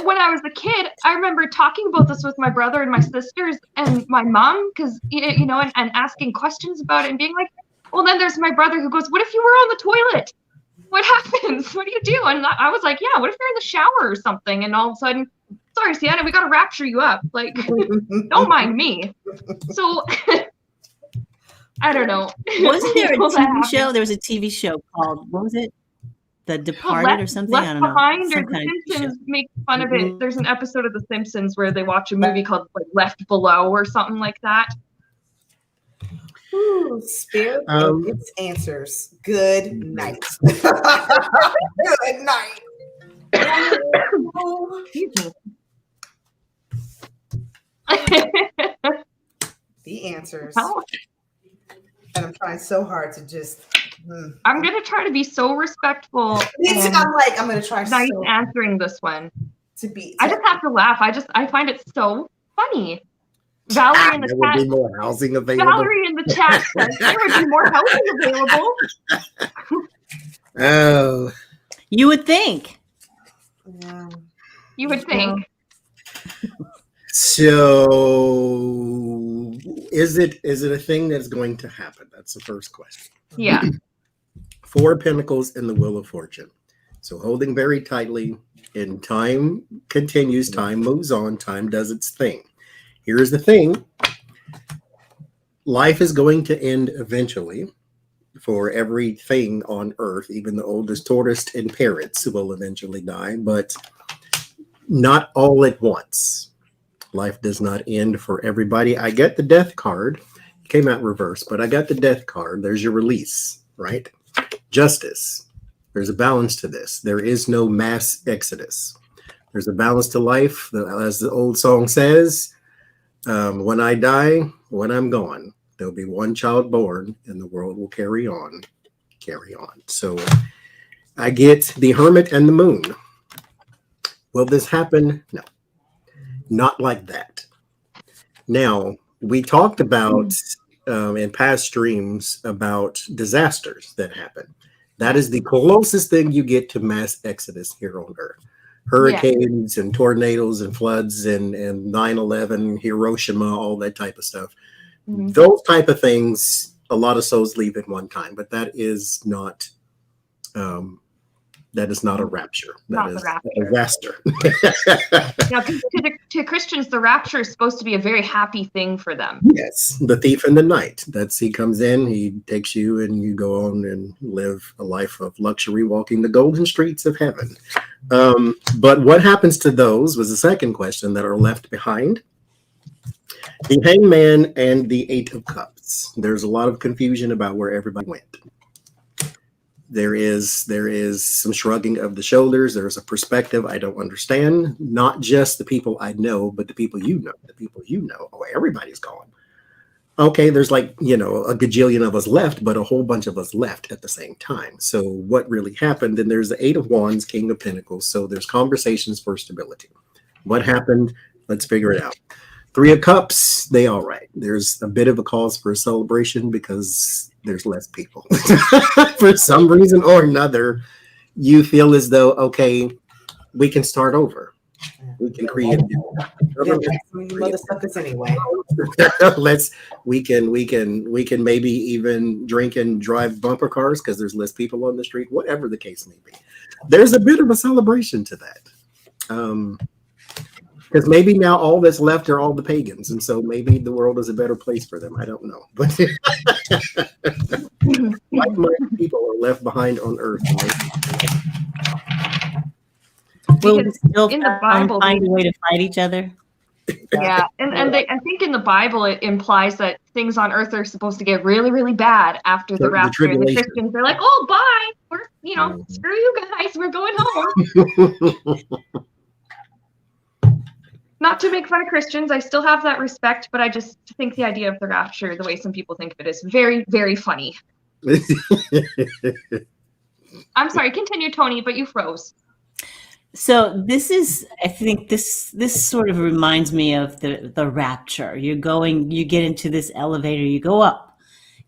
when I was a kid, I remember talking about this with my brother and my sisters and my mom, because and asking questions about it and being like, well, then there's my brother who goes, what if you were on the toilet? What happens? What do you do? And I was like, yeah, what if you're in the shower or something? And all of a sudden, sorry, Sienna, we got to rapture you up. Like, don't mind me. So, I don't know. Wasn't there a TV show? There was a TV show called, what was it? The Departed or something? I don't know. Behind, or The Simpsons make fun of it. There's an episode of The Simpsons where they watch a movie called like Left Below or something like that. Ooh, Spirit and its answers. Good night. Good night. The answers. And I'm trying so hard to just. I'm gonna try to be so respectful. I'm gonna try nice answering this one. I just have to laugh. I find it so funny. Valerie in the chat. Would be more housing available. Valerie in the chat says there would be more housing available. Oh, you would think. Yeah. You would think. So, is it a thing that's going to happen? That's the first question. Yeah. 4 Pentacles and the Wheel of Fortune. So holding very tightly, and time continues, time moves on, time does its thing. Here's the thing. Life is going to end eventually for everything on earth. Even the oldest tortoise and parrots will eventually die, but not all at once. Life does not end for everybody. I get the death card. It came out reverse, but I got the death card. There's your release, right? Justice. There's a balance to this. There is no mass exodus. There's a balance to life. As the old song says, when I die, when I'm gone, there'll be one child born and the world will carry on. Carry on. So I get the Hermit and the Moon. Will this happen? No. Not like that. Now, we talked about in past streams about disasters that happen. That is the closest thing you get to mass exodus here on Earth. Hurricanes and tornadoes and floods and 9/11, Hiroshima, all that type of stuff. Mm-hmm. Those type of things, a lot of souls leave at one time, but that is not a rapture. That is a disaster. Now, to Christians, the rapture is supposed to be a very happy thing for them. Yes, the thief in the night. He comes in, he takes you, and you go on and live a life of luxury, walking the golden streets of heaven. But what happens to those was the second question that are left behind. The Hangman and the Eight of Cups. There's a lot of confusion about where everybody went. There is some shrugging of the shoulders. There's a perspective I don't understand. Not just the people I know, but the people you know. The people you know. Oh, everybody's gone. Okay, there's a gajillion of us left, but a whole bunch of us left at the same time. So what really happened? And there's the Eight of Wands, King of Pentacles. So there's conversations for stability. What happened? Let's figure it out. Three of Cups, they all right. There's a bit of a cause for a celebration because there's less people. For some reason or another, you feel as though, okay, we can start over. We can create motherfuckers anyway. we can maybe even drink and drive bumper cars because there's less people on the street, whatever the case may be. There's a bit of a celebration to that. Because maybe now all that's left are all the pagans, and so maybe the world is a better place for them. I don't know, but like-minded people are left behind on Earth. Will we still in the Bible find a way to fight each other? Yeah, and I think in the Bible it implies that things on Earth are supposed to get really, really bad after the rapture. And the Christians are like, "Oh, bye! We're screw you guys. We're going home." Not to make fun of Christians, I still have that respect, but I just think the idea of the rapture, the way some people think of it, is very, very funny. I'm sorry, continue, Tony, but you froze. So I think this sort of reminds me of the rapture. You get into this elevator, you go up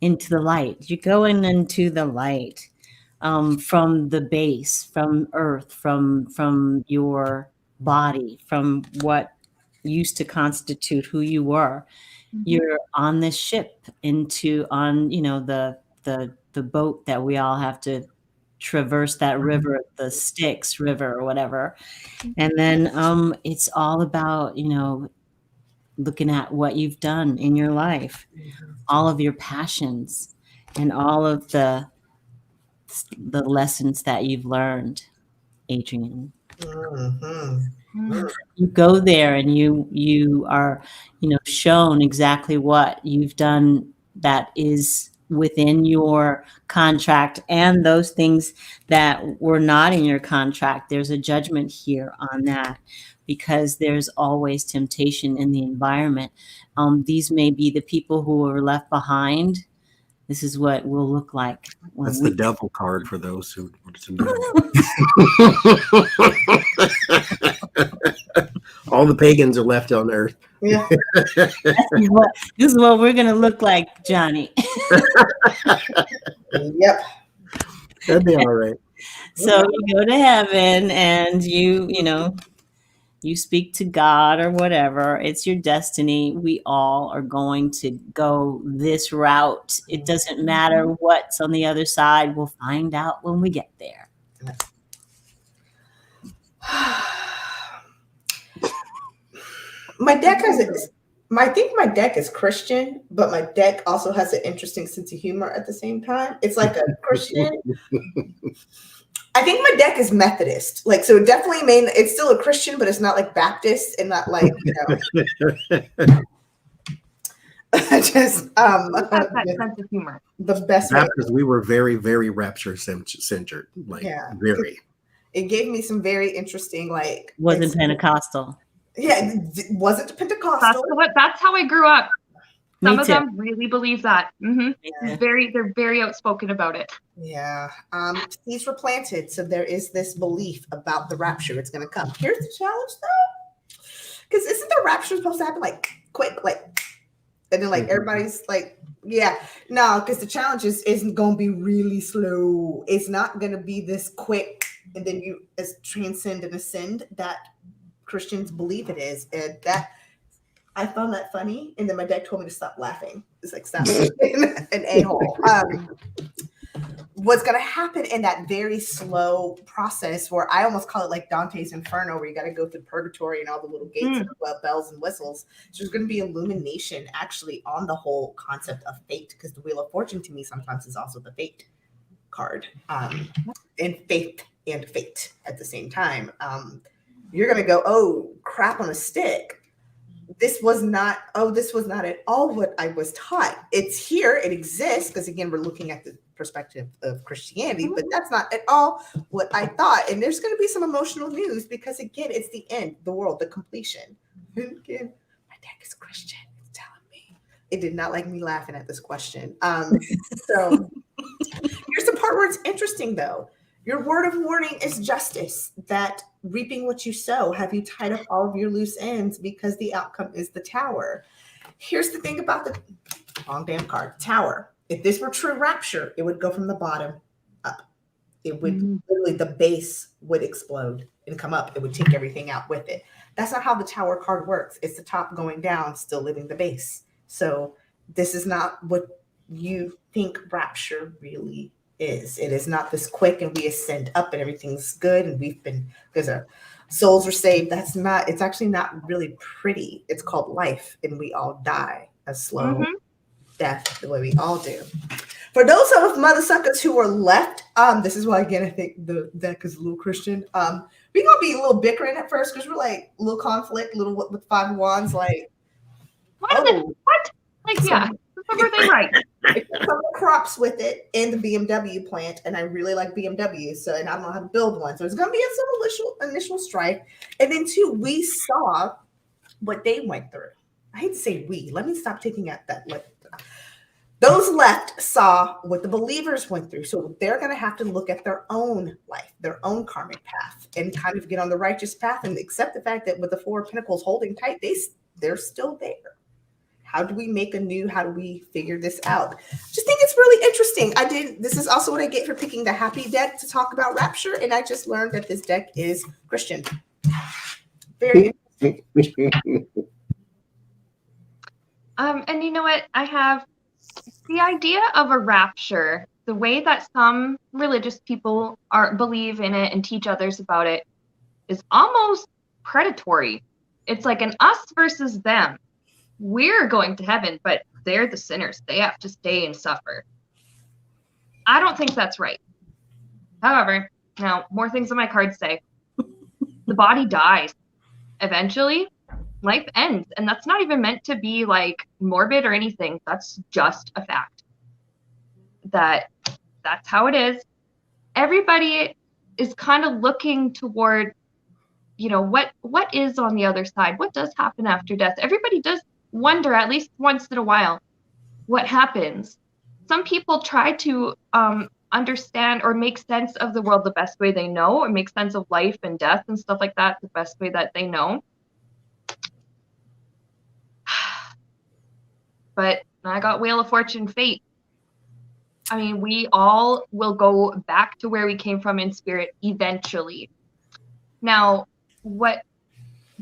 into the light. You're going into the light from the base, from Earth, from your body, from what used to constitute who you were. Mm-hmm. You're on this ship on the boat that we all have to traverse, that river, the Styx River or whatever. And then it's all about looking at what you've done in your life, all of your passions and all of the lessons that you've learned, Adrian. Mm-hmm. You go there and you are shown exactly what you've done that is within your contract, and those things that were not in your contract. There's a judgment here on that, because there's always temptation in the environment. These may be the people who were left behind. This is what we'll look like. That's the devil card for those who want to know. All the pagans are left on Earth. Yeah. This is what we're going to look like, Johnny. Yep. That'd be all right. So you go to heaven and you speak to God or whatever. It's your destiny. We all are going to go this route. It doesn't matter what's on the other side. We'll find out when we get there. My deck has I think my deck is Christian, but my deck also has an interesting sense of humor at the same time. It's like a Christian. I think my deck is Methodist. Like, so it definitely it's still a Christian, but it's not like Baptist and not like, just that sense of humor. The best Baptist, we were very, very rapture centered. Like, very. It gave me some very interesting, like, wasn't Pentecostal. Yeah, it wasn't Pentecostal. That's how I grew up. Some of too. them really believe that. Mm-hmm. Yeah. They're very outspoken about it. Yeah. Seeds were planted, so there is this belief about the rapture. It's going to come. Here's the challenge, though, because isn't the rapture supposed to happen like quick, like, and then like everybody's like, yeah, no, because the challenge isn't going to be really slow. It's not going to be this quick, and then you transcend and ascend that Christians believe it is. And that I found that funny, and then my deck told me to stop laughing. It's like, stop an a-hole. What's going to happen in that very slow process, where I almost call it like Dante's Inferno, where you got to go through purgatory and all the little gates and bells and whistles. So there's going to be illumination actually on the whole concept of fate, because the Wheel of Fortune to me sometimes is also the fate card, and faith and fate at the same time. You're going to go, oh, crap on a stick. This was not at all what I was taught. It's here. It exists. Because again, we're looking at the perspective of Christianity, but that's not at all what I thought. And there's going to be some emotional news, because again, it's the end, the world, the completion. And again, my deck is Christian. It's telling me. It did not like me laughing at this question. So here's the part where it's interesting, though. Your word of warning is justice, that reaping what you sow. Have you tied up all of your loose ends, because the outcome is the Tower? Here's the thing about the wrong damn card, Tower. If this were true rapture, it would go from the bottom up. It would literally, the base would explode and come up. It would take everything out with it. That's not how the Tower card works. It's the top going down, still living the base. So this is not what you think rapture really is. It is not this quick and we ascend up and everything's good and we've been, because our souls are saved. It's actually not really pretty. It's called life, and we all die a slow death, the way we all do. For those of mother suckers who are left, this is why, again, I think the deck is a little Christian. We're gonna be a little bickering at first, because we're like a little conflict, little with 5 of wands, like what? Like, yeah, remember they right. Some crops with it and the BMW plant, and I really like BMW, so, and I don't know how to build one, so it's gonna be some initial strife. And then 2, we saw what they went through. I hate to say we. Let me stop taking out that. Those left saw what the believers went through, so they're going to have to look at their own life, their own karmic path, and kind of get on the righteous path and accept the fact that with the 4 of Pentacles holding tight, they're still there. How do we make how do we figure this out? I just think it's really interesting. This is also what I get for picking the happy deck to talk about rapture, and I just learned that this deck is Christian. Very interesting. And you know what? I have the idea of a rapture, the way that some religious people believe in it and teach others about it, is almost predatory. It's like an us versus them. We're going to heaven, but they're the sinners. They have to stay and suffer. I don't think that's right. However, now more things on my cards say. The body dies. Eventually, life ends. And that's not even meant to be like morbid or anything. That's just a fact. That's how it is. Everybody is kind of looking toward, what is on the other side? What does happen after death? Everybody does wonder, at least once in a while, what happens. Some people try to understand or make sense of the world the best way they know, or make sense of life and death and stuff like that the best way that they know. But I got Wheel of Fortune, fate. I mean, we all will go back to where we came from in spirit eventually. Now,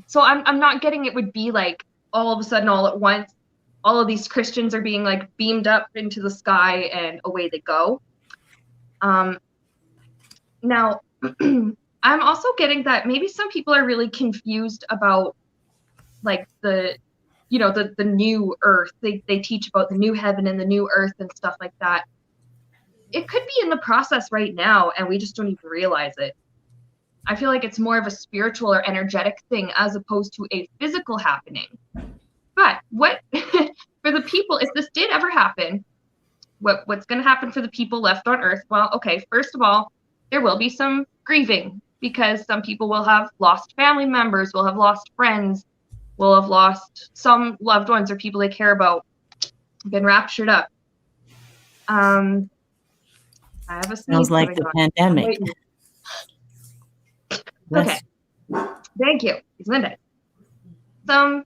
so I'm not getting it would be like all of a sudden, all at once, all of these Christians are being like beamed up into the sky and away they go. Now, I'm also getting that maybe some people are really confused about like the new earth. They teach about the new heaven and the new earth and stuff like that. It could be in the process right now, and we just don't even realize it. I feel like it's more of a spiritual or energetic thing as opposed to a physical happening. But what for the people, if this did ever happen, what's going to happen for the people left on Earth? Well, okay, first of all, there will be some grieving because some people will have lost family members, will have lost friends, will have lost some loved ones or people they care about, been raptured up. I have a sneeze. Sounds like the pandemic. Okay. Thank you. He's Linda. Okay,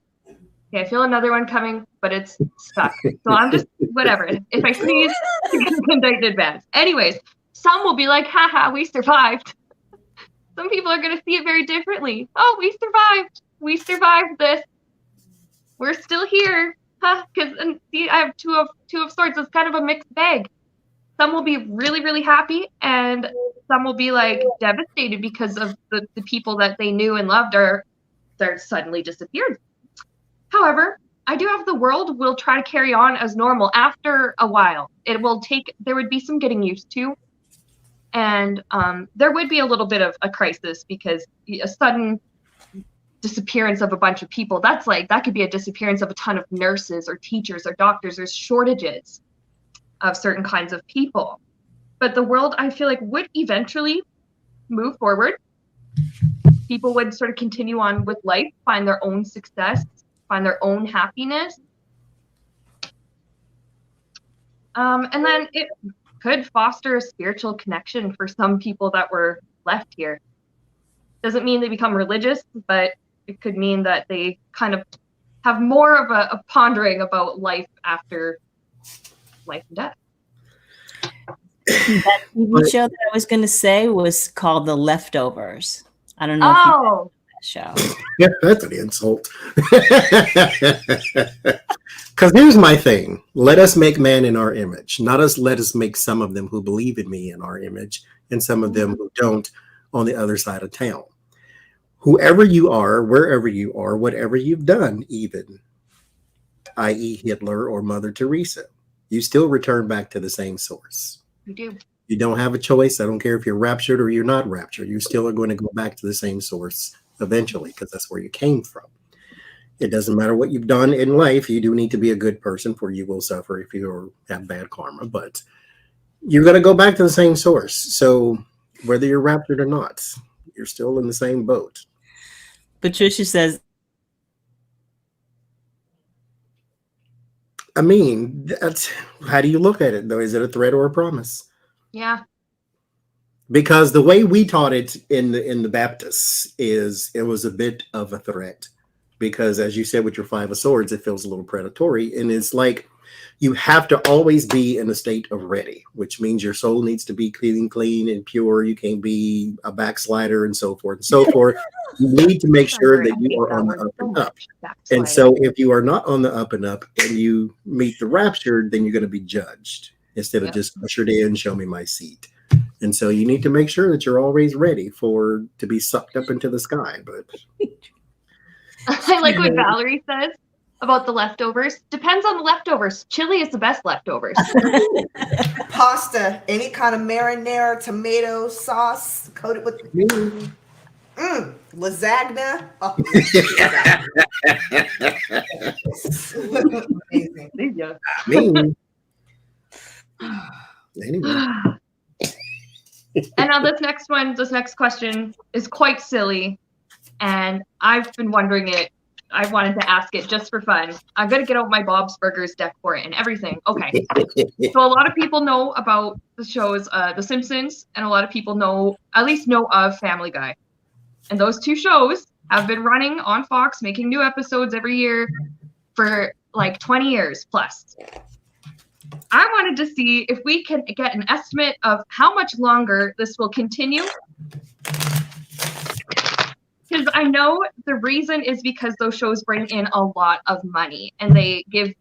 I feel another one coming, but it's stuck. So I'm just, whatever. If I sneeze, I'm going to conduct in advance. Anyways, some will be like, haha, we survived. Some people are going to see it very differently. Oh, we survived. We survived this. We're still here. Huh? Because see, I have two of swords. It's kind of a mixed bag. Some will be really, really happy, and some will be like devastated because of the people that they knew and loved they're suddenly disappeared. However, I do have the world will try to carry on as normal after a while. There would be some getting used to, and there would be a little bit of a crisis because a sudden disappearance of a bunch of people, that could be a disappearance of a ton of nurses or teachers or doctors. There's shortages of certain kinds of people. But the world, I feel like, would eventually move forward. People would sort of continue on with life, find their own success, find their own happiness. And then it could foster a spiritual connection for some people that were left here. Doesn't mean they become religious, but it could mean that they kind of have more of a pondering about life after life and death. That TV show that I was going to say was called The Leftovers. I don't know if you know that show. Yeah, that's an insult. Because here's my thing. Let us make man in our image. Let us make some of them who believe in me in our image and some of them who don't on the other side of town. Whoever you are, wherever you are, whatever you've done, even, i.e. Hitler or Mother Teresa, you still return back to the same source. You do. You don't have a choice. I don't care if you're raptured or you're not raptured. You still are going to go back to the same source eventually because that's where you came from. It doesn't matter what you've done in life. You do need to be a good person, for you will suffer if you have bad karma. But you're going to go back to the same source. So whether you're raptured or not, you're still in the same boat. Patricia says, I mean, how do you look at it, though? Is it a threat or a promise? Yeah. Because the way we taught it in the Baptists is it was a bit of a threat. Because as you said with your Five of Swords, it feels a little predatory. And it's like you have to always be in a state of ready, which means your soul needs to be clean and pure. You can't be a backslider and so forth and so forth. You need to make sure that you are on the up and up. And so if you are not on the up and up and you meet the raptured, then you're going to be judged instead of just ushered in, show me my seat. And so you need to make sure that you're always ready to be sucked up into the sky. But I like what Valerie says about the leftovers. Depends on the leftovers. Chili is the best leftovers. Pasta, any kind of marinara, tomato sauce coated with lasagna. Oh. Amazing. Anyway. And now this next question is quite silly, and I've been wondering it. I wanted to ask it just for fun. I'm gonna get out my Bob's Burgers deck for it and everything. Okay. So a lot of people know about the shows, The Simpsons, and a lot of people at least know of Family Guy. And those two shows have been running on Fox, making new episodes every year for like 20 years plus. I wanted to see if we can get an estimate of how much longer this will continue. Because I know the reason is because those shows bring in a lot of money and they give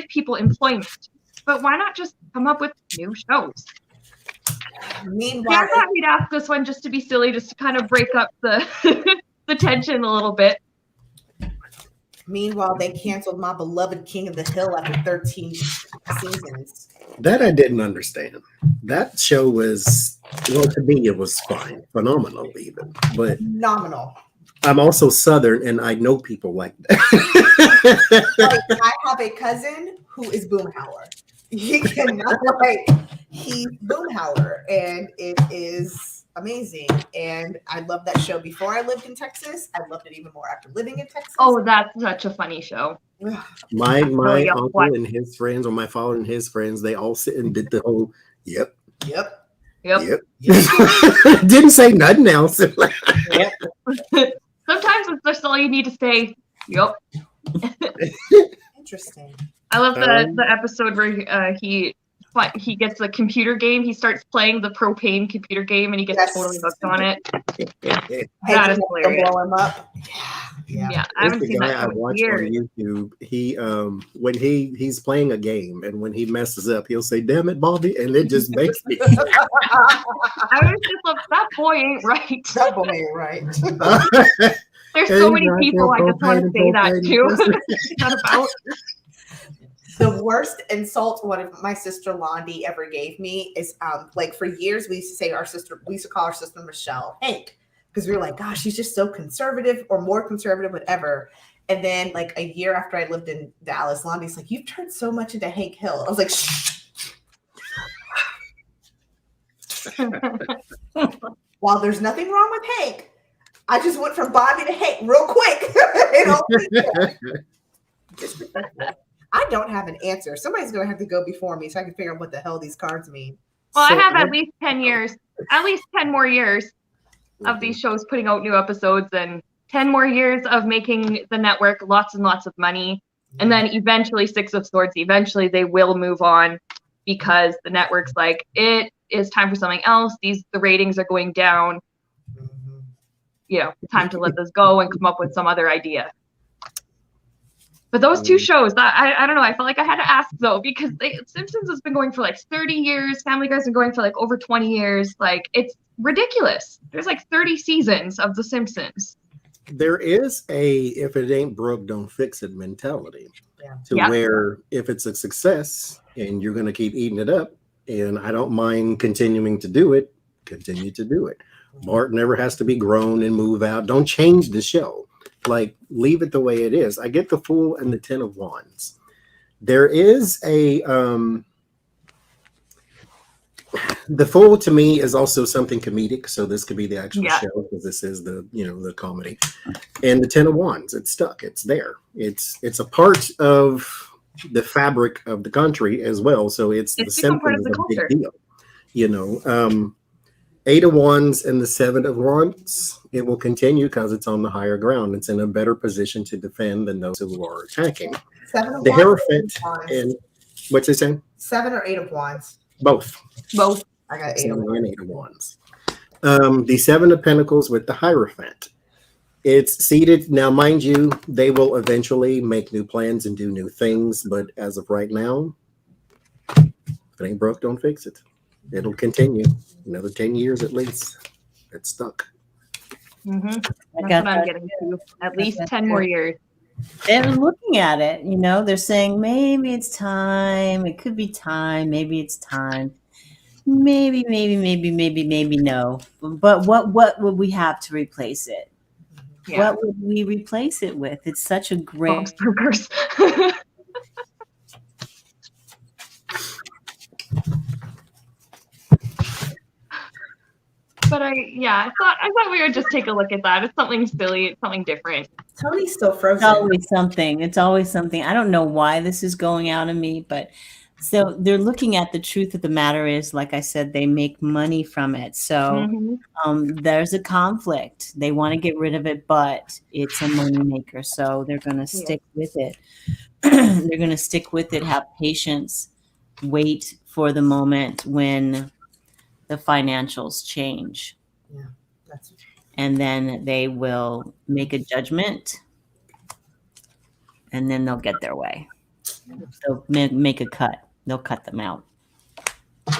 people employment. But why not just come up with new shows? Meanwhile, I thought we'd ask this one just to be silly, just to kind of break up the the tension a little bit. Meanwhile, they canceled my beloved King of the Hill after 13 seasons. That I didn't understand. That show was, well, to me, it was fine, phenomenal even. But Phenomenal. I'm also Southern, and I know people like that. Like, I have a cousin who is Boomhauer. He cannot he's Boomhauer, and it is amazing. And I loved that show before I lived in Texas. I loved it even more after living in Texas. Oh, that's such a funny show. My yeah, uncle what? and his friends, or my father and his friends, they all sit and did the whole yep. Didn't say nothing else. Yep. Sometimes it's just all you need to say. Yep. Interesting. I love the episode where he gets the computer game. He starts playing the propane computer game, and he gets totally hooked on it. That is hilarious. Blow him up. Yeah, I haven't seen that I watch years. on YouTube. He when he's playing a game, and when he messes up, he'll say, "Damn it, Bobby," and it just makes me. I was just like, that boy ain't right. That boy ain't right. There's so many people I just want to say that to. Not about. The worst insult one of my sister Londi ever gave me is like for years we used to call our sister Michelle Hank, because we were like, gosh, she's just so conservative, or more conservative, whatever. And then like a year after I lived in Dallas, Londi's like, you've turned so much into Hank Hill. I was like, shh. While there's nothing wrong with Hank, I just went from Bobby to Hank real quick. I don't have an answer. Somebody's going to have to go before me so I can figure out what the hell these cards mean. Well, I have at least 10 years, at least 10 more years of these shows putting out new episodes, and 10 more years of making the network lots and lots of money. And then eventually, Six of Swords, eventually they will move on, because the network's like, it is time for something else. The ratings are going down. You know, time to let this go and come up with some other idea. But those two shows, I don't know, I felt like I had to ask though, because Simpsons has been going for like 30 years. Family Guy's been going for like over 20 years. Like, it's ridiculous. There's like 30 seasons of The Simpsons. There is a if it ain't broke, don't fix it mentality. Where if it's a success and you're going to keep eating it up, and I don't mind continuing to do it, continue to do it. Bart never has to be grown and move out. Don't change the show. Like, leave it the way it is. I get the Fool and the Ten of Wands. There is a the Fool to me is also something comedic, so this could be the actual show, because this is the the comedy. And the Ten of Wands, it's stuck. It's there. It's a part of the fabric of the country as well. So it's the Simpsons is a big deal. Eight of Wands and the Seven of Wands, it will continue because it's on the higher ground. It's in a better position to defend than those who are attacking. The Hierophant and what's it saying? 7 or 8 of Wands? Both. I got 8 7 of Wands. and 8 of Wands. The Seven of Pentacles with the Hierophant. It's seated. Now, mind you, they will eventually make new plans and do new things. But as of right now, if it ain't broke, don't fix it. It'll continue another 10 years at least. It's stuck. That's what I'm getting to. At least 10 more years. They're looking at it, they're saying maybe it's time. It could be time. Maybe it's time. Maybe no. But what would we have to replace it? Yeah. What would we replace it with? It's such a great burgers. But I thought we would just take a look at that. It's something silly. It's something different. Tony's still frozen. It's always something. I don't know why this is going out of me, but so they're looking at the truth of the matter is, like I said, they make money from it. So there's a conflict. They want to get rid of it, but it's a money maker. So they're going to stick with it. They're going to stick with it, have patience, wait for the moment when the financials change. And then they will make a judgment, and then they'll get their way. They'll make a cut. They'll cut them out.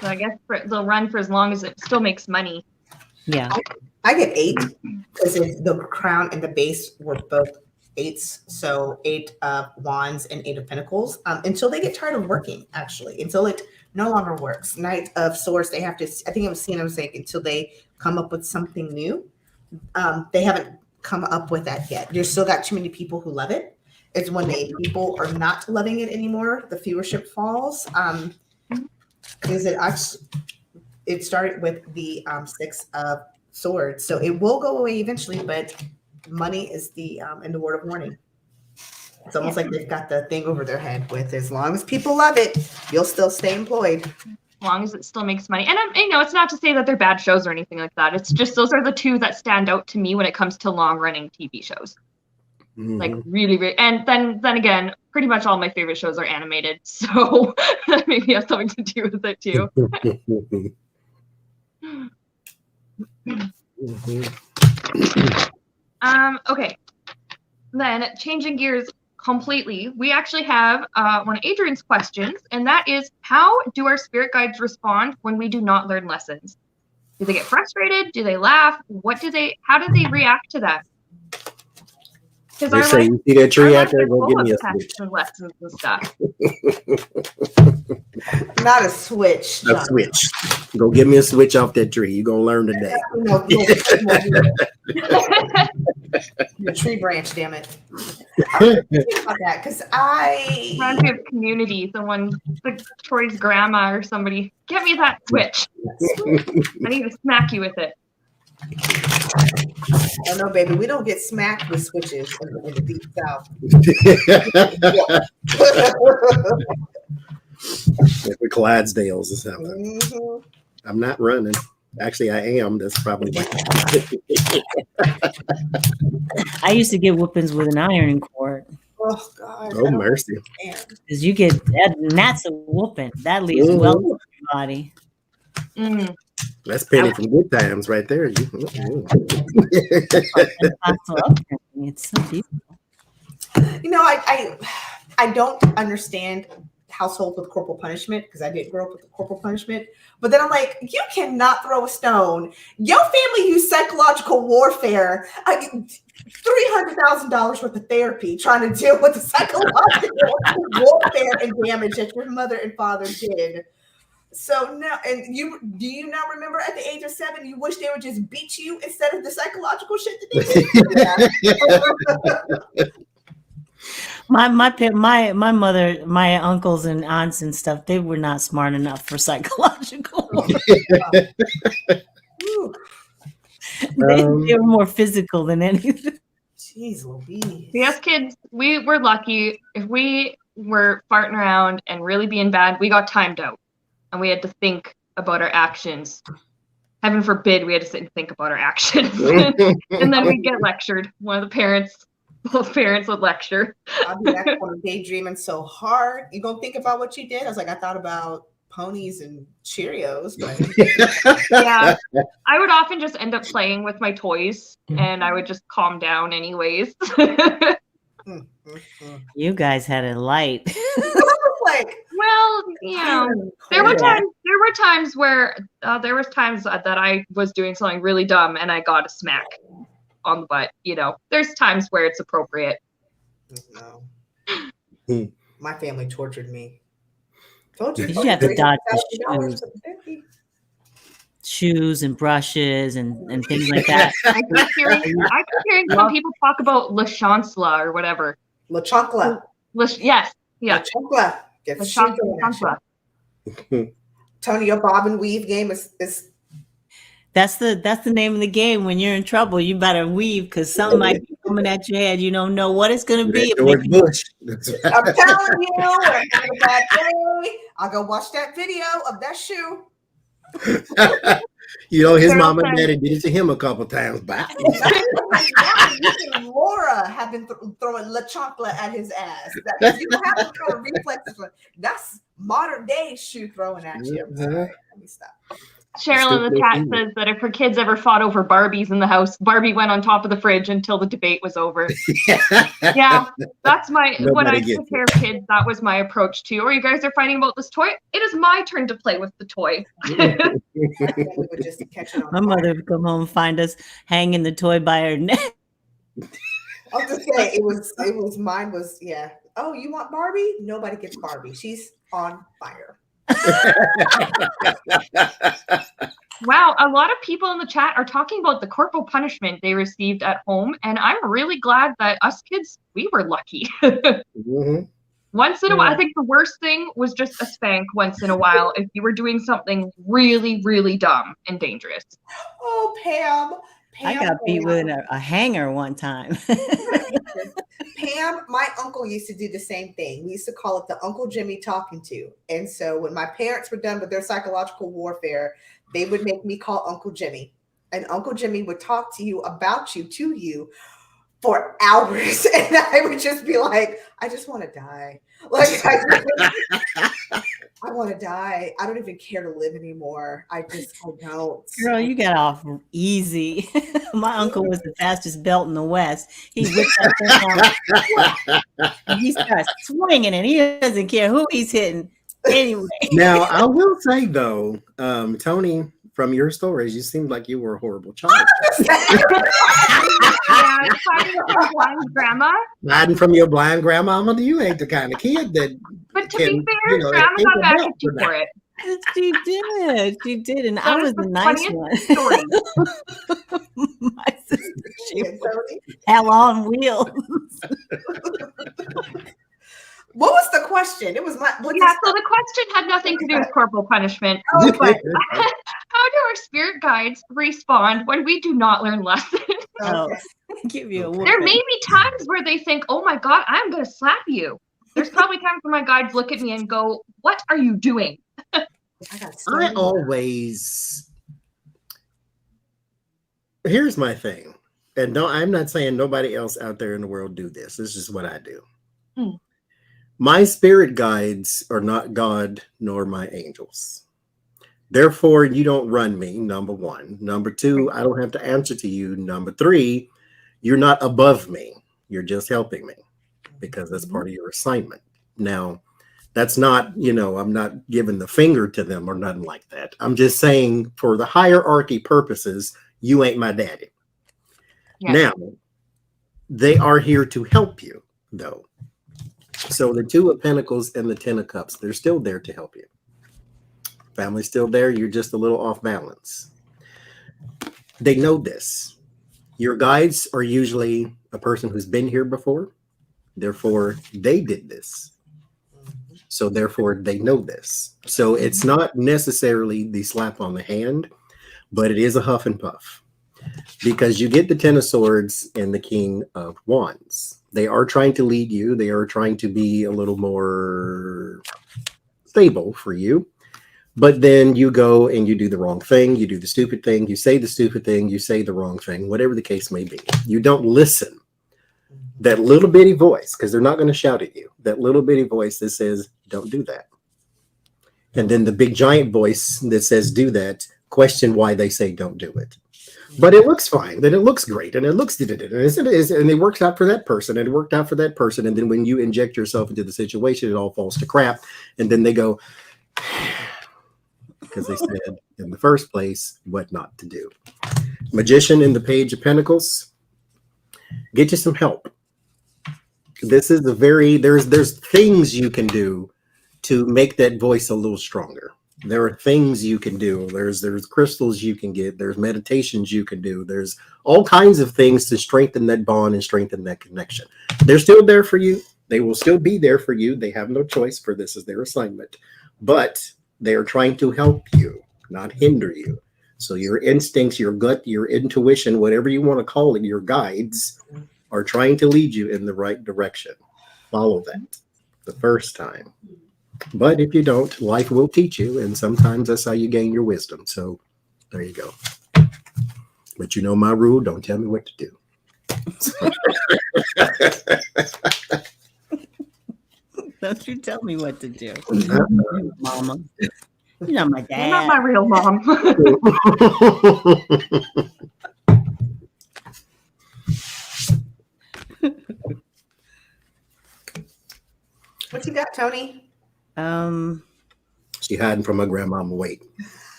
So I guess they'll run for as long as it still makes money. Yeah. I get 8 because the crown and the base were both eights. So 8 of Wands and 8 of Pentacles, until they get tired of working, actually, until it no longer works. Knight of Swords, they have to, I think I was saying, until they come up with something new. They haven't come up with that yet. There's still got too many people who love it. It's when people are not loving it anymore, the viewership falls. It started with the 6 of Swords, so it will go away eventually, but money is the in the word of warning. It's almost like they've got the thing over their head with, as long as people love it, you'll still stay employed. As long as it still makes money. And it's not to say that they're bad shows or anything like that. It's just those are the two that stand out to me when it comes to long-running TV shows. Mm-hmm. Like really, really, and then again, pretty much all my favorite shows are animated, so that maybe has something to do with it too. Okay. Then changing gears completely, we actually have one of Adrian's questions, and that is, how do our spirit guides respond when we do not learn lessons? Do they get frustrated? Do they laugh? How do they react to that? They say, you see that tree out there, go give me a switch. Lessons and stuff. Not a switch. A switch. Go give me a switch off that tree. You're going to learn today. No, the tree branch, damn it. I'm thinking about that because reminds me of Community. Someone, like Troy's grandma or somebody, get me that switch. I need to smack you with it. Oh no, baby, we don't get smacked with switches in the deep south. Like with Clydesdales or something. Mm-hmm. I'm not running. Actually, I am. That's probably why. I used to get whoopings with an ironing cord. Oh God! Oh mercy! Because you get that, and that's a whooping. That leaves well in your body. Mm. That's Penny from Good Times right there. It's so beautiful. I don't understand households with corporal punishment because I didn't grow up with the corporal punishment. But then I'm like, you cannot throw a stone. Your family used psychological warfare. $300,000 worth of therapy trying to deal with the psychological warfare and damage that your mother and father did. So now, and do you not remember at the age of 7, you wish they would just beat you instead of the psychological shit that they did? My mother, my uncles and aunts and stuff, they were not smart enough for psychological. They were more physical than anything. Jeez Louise. Yes, kids, we were lucky. If we were farting around and really being bad, we got timed out. And we had to think about our actions. Heaven forbid we had to sit and think about our actions. And then we'd get lectured. Both parents would lecture. I'll be back on daydreaming so hard. You gonna think about what you did? I was like, I thought about ponies and Cheerios. But yeah, I would often just end up playing with my toys, and I would just calm down anyways. You guys had it light. Well, there were times where there was times that I was doing something really dumb and I got a smack on the butt. There's times where it's appropriate. No. My family tortured me. Told you. You have to dodge the shoes and brushes and things like that. I keep hearing some people talk about La Chancla or whatever. La Chancla. Yes. Yeah. La Chancla. Tony, your bob and weave game is that's the name of the game. When you're in trouble, you better weave because something might be coming at your head. You don't know what it's going to be. I'm telling you, when I'm having a bad day, I'll go watch that video of that shoe. His mom and daddy did it to him a couple times back. Laura have been throwing La Chancla at his ass. You have to throw reflexes. That's modern day shoe throwing at you. Let me stop. Cheryl in the chat says that if her kids ever fought over Barbies in the house, Barbie went on top of the fridge until the debate was over. Yeah, that's when I took care of kids, that was my approach too. Or you guys are fighting about this toy? It is my turn to play with the toy. My mother would come home and find us hanging the toy by her neck. I'll just say it was mine was yeah. Oh, you want Barbie? Nobody gets Barbie. She's on fire. Wow, a lot of people in the chat are talking about the corporal punishment they received at home, and I'm really glad that us kids, we were lucky. Mm-hmm. Once in a while, I think the worst thing was just a spank once in a while if you were doing something really, really dumb and dangerous. Oh, Pam, I got beat with a hanger one time. Pam, my uncle used to do the same thing. We used to call it the Uncle Jimmy talking to. And so when my parents were done with their psychological warfare, they would make me call Uncle Jimmy. And Uncle Jimmy would talk to you about you to you for hours. And I would just be like, I just want to die. Like, I want to die. I don't even care to live anymore. I don't. Girl, you got off easy. My uncle was the fastest belt in the West. He whipped that thing out. And he starts swinging and he doesn't care who he's hitting. Anyway. Now, I will say, though, Tony, from your stories, you seemed like you were a horrible child. Hiding from your blind grandma. Hiding from your blind grandmama, you ain't the kind of kid that. But to be fair, grandma got back at you for it. She did, and I was the nice one. My sister, she was hell on wheels. What was the question? It was my. So the question had nothing to do with corporal punishment. Oh, but how do our spirit guides respond when we do not learn lessons? Give you a whooping. There may be times where they think, "Oh my God, I'm going to slap you." There's probably times where my guides look at me and go, "What are you doing?" I always. Here's my thing, and no, I'm not saying nobody else out there in the world do this. This is what I do. My spirit guides are not God nor my angels. Therefore, you don't run me, number one. Number two, I don't have to answer to you. Number three, you're not above me. You're just helping me because that's part of your assignment. Now, that's not, I'm not giving the finger to them or nothing like that. I'm just saying for the hierarchy purposes, you ain't my daddy. Yeah. Now, they are here to help you, though. So the Two of Pentacles and the Ten of Cups, they're still there to help you. Family's still there. You're just a little off balance. They know this. Your guides are usually a person who's been here before. Therefore, they did this. So therefore, they know this. So it's not necessarily the slap on the hand, but it is a huff and puff. Because you get the Ten of Swords and the King of Wands. They are trying to lead you. They are trying to be a little more stable for you. But then you go and you do the wrong thing. You do the stupid thing. You say the stupid thing. You say the wrong thing, whatever the case may be. You don't listen. That little bitty voice, because they're not going to shout at you. That little bitty voice that says, don't do that. And then the big giant voice that says, do that, question why they say don't do it. But it looks fine, then it looks great, and it looks and it works out for that person, and it worked out for that person. And then when you inject yourself into the situation, it all falls to crap. And then they go, because they said in the first place what not to do. Magician in the Page of Pentacles, get you some help. This is there's things you can do to make that voice a little stronger. There are things you can do. There's crystals you can get. There's meditations you can do. There's all kinds of things to strengthen that bond and strengthen that connection. They're still there for you. They will still be there for you. They have no choice, for this is their assignment. But they are trying to help you, not hinder you. So your instincts, your gut, your intuition, whatever you want to call it, your guides are trying to lead you in the right direction. Follow that the first time. But if you don't, life will teach you, and sometimes that's how you gain your wisdom. So there you go. But you know my rule, don't tell me what to do. Don't you tell me what to do. Mama. You're not my dad. You're not my real mom. What you got, Tony? She hiding from her grandmama. Wait.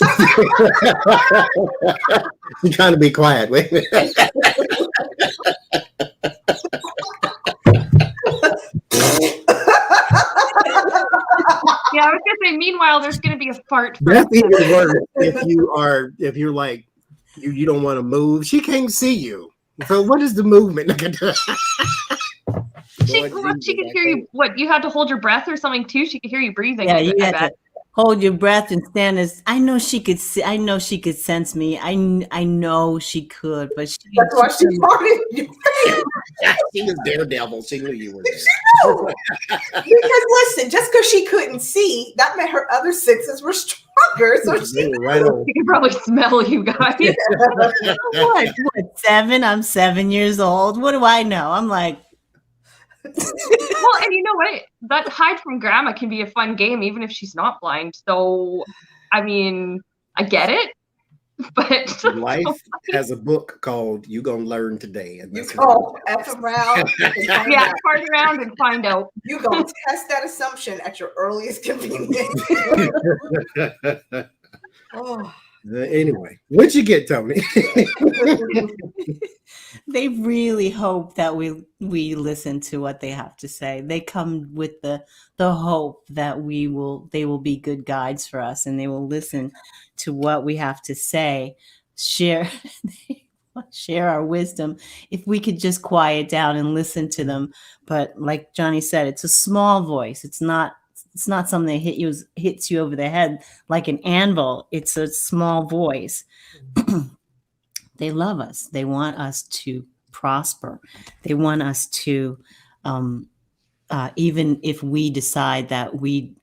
I'm trying to be quiet. Wait. Meanwhile, there's going to be a fart. That's even worse if you're like, you don't want to move. She can't see you. So what is the movement? She could hear you. What, you had to hold your breath or something too? She could hear you breathing. Yeah, you had to hold your breath and stand as. I know she could see. I know she could sense me. I know she could, but that's why she farted. She was daredevil. She knew you were there. Because listen, just because she couldn't see, that meant her other senses were stronger. So she could probably smell you guys. What? 7? I'm 7 years old. What do I know? I'm like. Well, and you know what? That hide from grandma can be a fun game, even if she's not blind. So, I mean, I get it, but life has a book called "You Gonna Learn Today." And F around, fart around and find out. You gonna test that assumption at your earliest convenience. Anyway, what'd you get, Tony? They really hope that we listen to what they have to say. They come with the hope that they will be good guides for us, and they will listen to what we have to say, share our wisdom. If we could just quiet down and listen to them. But like Johnny said, it's a small voice. It's not something that hits you over the head like an anvil. It's a small voice. They love us. They want us to prosper. They want us to, even if we decide that we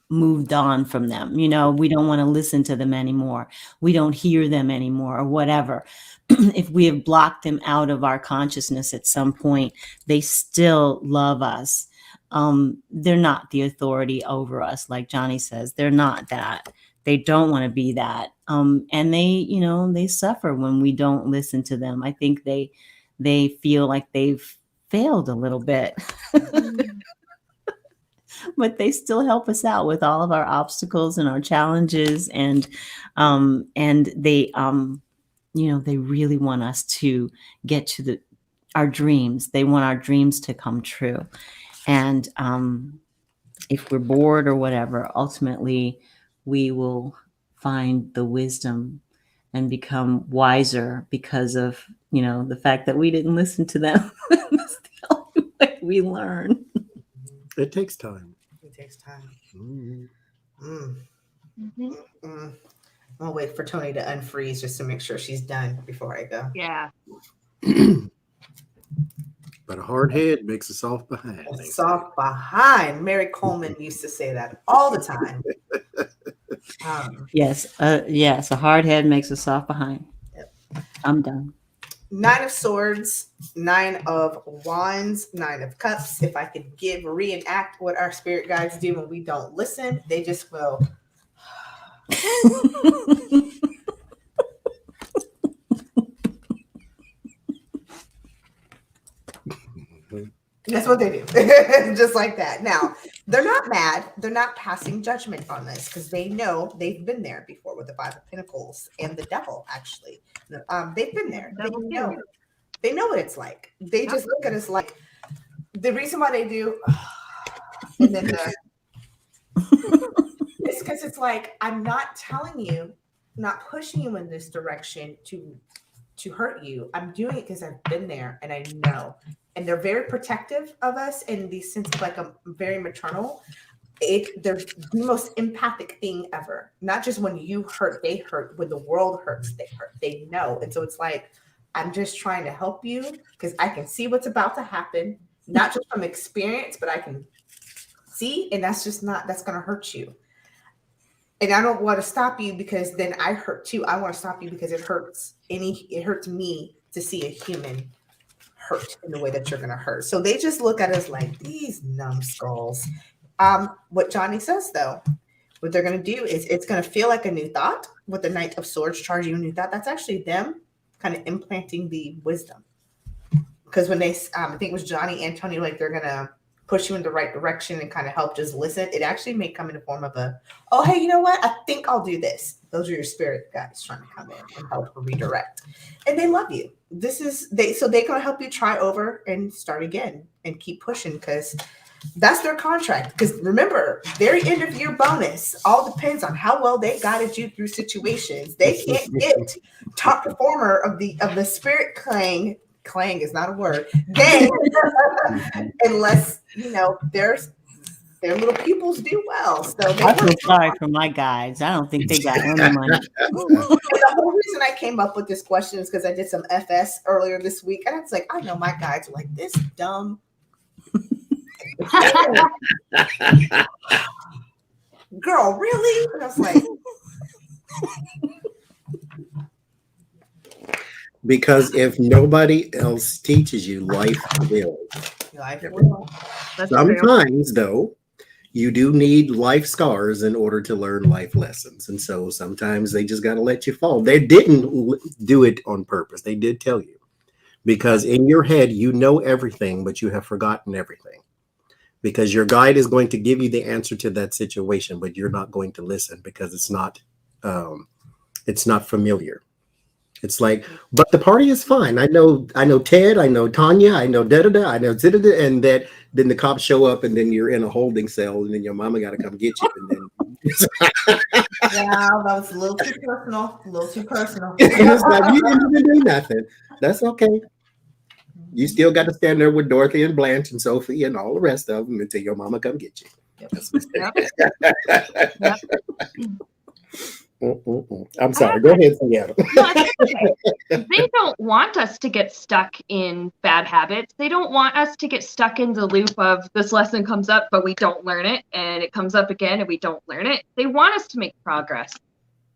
moved on from them, we don't want to listen to them anymore. We don't hear them anymore or whatever. If we have blocked them out of our consciousness at some point, they still love us. They're not the authority over us, like Johnny says. They're not that. They don't want to be that. And they suffer when we don't listen to them. I think they feel like they've failed a little bit. But they still help us out with all of our obstacles and our challenges. And they really want us to get to our dreams. They want our dreams to come true. And if we're bored or whatever, ultimately we will find the wisdom and become wiser because of, the fact that we didn't listen to them. That's the only way we learn. It takes time. It takes time. I'll wait for Tony to unfreeze just to make sure she's done before I go. Yeah. But a hard head makes a soft behind. A soft behind. Mary Coleman used to say that all the time. Yes, a hard head makes a soft behind. Yep. I'm done. 9 of Swords, 9 of Wands, 9 of Cups. If I could reenact what our spirit guides do when we don't listen, they just will. That's what they do. Just like that. Now, they're not mad. They're not passing judgment on this because they know they've been there before with the 5 of Pentacles and the Devil, actually. They've been there. They know what it's like. They just look at us like, the reason why they do, and then it's because it's like, I'm not telling you, not pushing you in this direction to hurt you. I'm doing it because I've been there and I know. And they're very protective of us in the sense of like a very maternal. They're the most empathic thing ever. Not just when you hurt, they hurt. When the world hurts, they hurt. They know. And so it's like, I'm just trying to help you because I can see what's about to happen, not just from experience, but I can see. And that's going to hurt you. And I don't want to stop you because then I hurt too. I want to stop you because it hurts me to see a human hurt in the way that you're going to hurt. So they just look at us like these numbskulls. What Johnny says though, what they're going to do is it's going to feel like a new thought with the Knight of Swords charging a new thought. That's actually them kind of implanting the wisdom. Because when they, I think it was Johnny and Tony, like they're going to push you in the right direction and kind of help just listen. It actually may come in the form of oh, hey, you know what? I think I'll do this. Those are your spirit guides trying to come in and help redirect. And they love you. So they're going to help you try over and start again and keep pushing because That's their contract. Because remember, their end of year bonus all depends on how well they guided you through situations. They can't get top performer of the spirit clang is not a word, gang, unless their little pupils do well. So I feel sorry for my guides. I don't think they got any money. And the whole reason I came up with this question is because I did some FS earlier this week, and I was like, I know my guides are like, this dumb girl, really? And I was like, because if nobody else teaches you, life will. Sometimes, though, you do need life scars in order to learn life lessons. And so sometimes they just got to let you fall. They didn't do it on purpose. They did tell you. Because in your head, you know everything, but you have forgotten everything. Because your guide is going to give you the answer to that situation, but you're not going to listen because it's not familiar. It's like, but the party is fine. I know Ted, I know Tanya, I know da-da-da, I know da-da-da, and that then the cops show up and then you're in a holding cell and then your mama got to come get you. And then wow, that was a little too personal. It's like, you didn't even do nothing. That's okay. You still got to stand there with Dorothy and Blanche and Sophie and all the rest of them until your mama come get you. Yep. I'm sorry. Go ahead, Seattle. No, okay. They don't want us to get stuck in bad habits. They don't want us to get stuck in the loop of this lesson comes up, but we don't learn it, and it comes up again, and we don't learn it. They want us to make progress.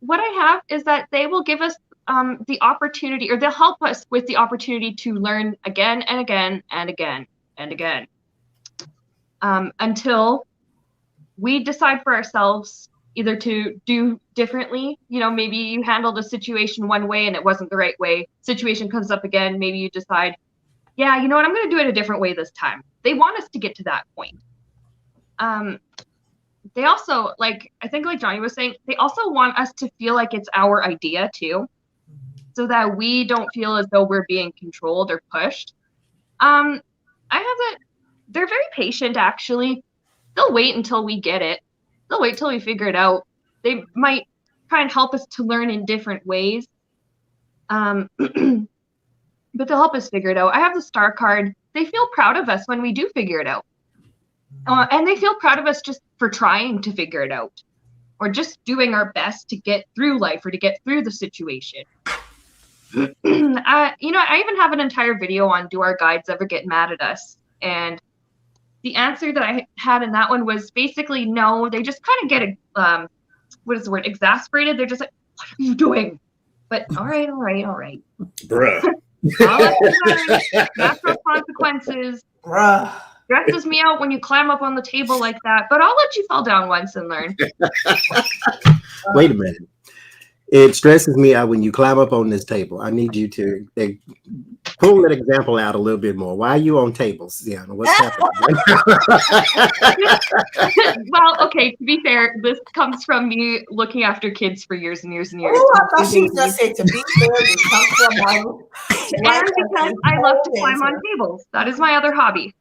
What I have is that they will give us the opportunity, or they'll help us with the opportunity to learn again and again and again and again until we decide for ourselves either to do differently. Maybe you handled a situation one way and it wasn't the right way. Situation comes up again. Maybe you decide, yeah, you know what, I'm going to do it a different way this time. They want us to get to that point. They also, I think like Johnny was saying, they also want us to feel like it's our idea too, so that we don't feel as though we're being controlled or pushed. I have that they're very patient, actually. They'll wait until we get it. They'll wait till we figure it out. They might try and help us to learn in different ways. But they'll help us figure it out. I have the star card. They feel proud of us when we do figure it out. And they feel proud of us just for trying to figure it out, or just doing our best to get through life or to get through the situation. I even have an entire video on, do our guides ever get mad at us? And the answer that I had in that one was basically no. They just kind of get exasperated. They're just like, what are you doing? But all right. Bruh. I'll let you learn. Natural consequences. Bruh. Stresses me out when you climb up on the table like that, but I'll let you fall down once and learn. Wait a minute. It stresses me out when you climb up on this table. I need you to pull that example out a little bit more. Why are you on tables? Yeah, what's happening? Well, okay, to be fair, this comes from me looking after kids for years and years and years. Oh, I thought she was just saying to be fair, this comes from my and because I love to climb on tables. That is my other hobby.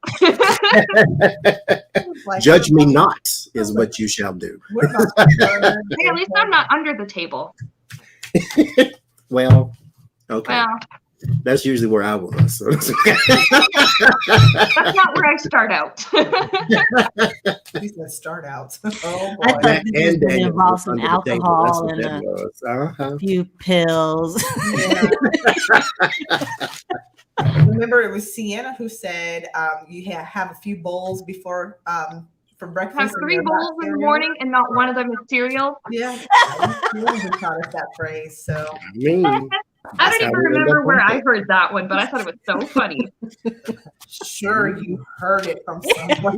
Judge me not is what you shall do. Hey, at least I'm not under the table. Well, okay. Well, that's usually where I was. So. That's not where I start out. He's gonna start out. Oh boy. I thought this was going to involve some alcohol and a few pills. Yeah. Remember, it was Sienna who said you have a few bowls before for breakfast. Have 3 bowls in the morning and not one of them is cereal. Yeah, you taught us that phrase. So I don't even remember where I heard that one, but I thought it was so funny. Sure, you heard it from somewhere.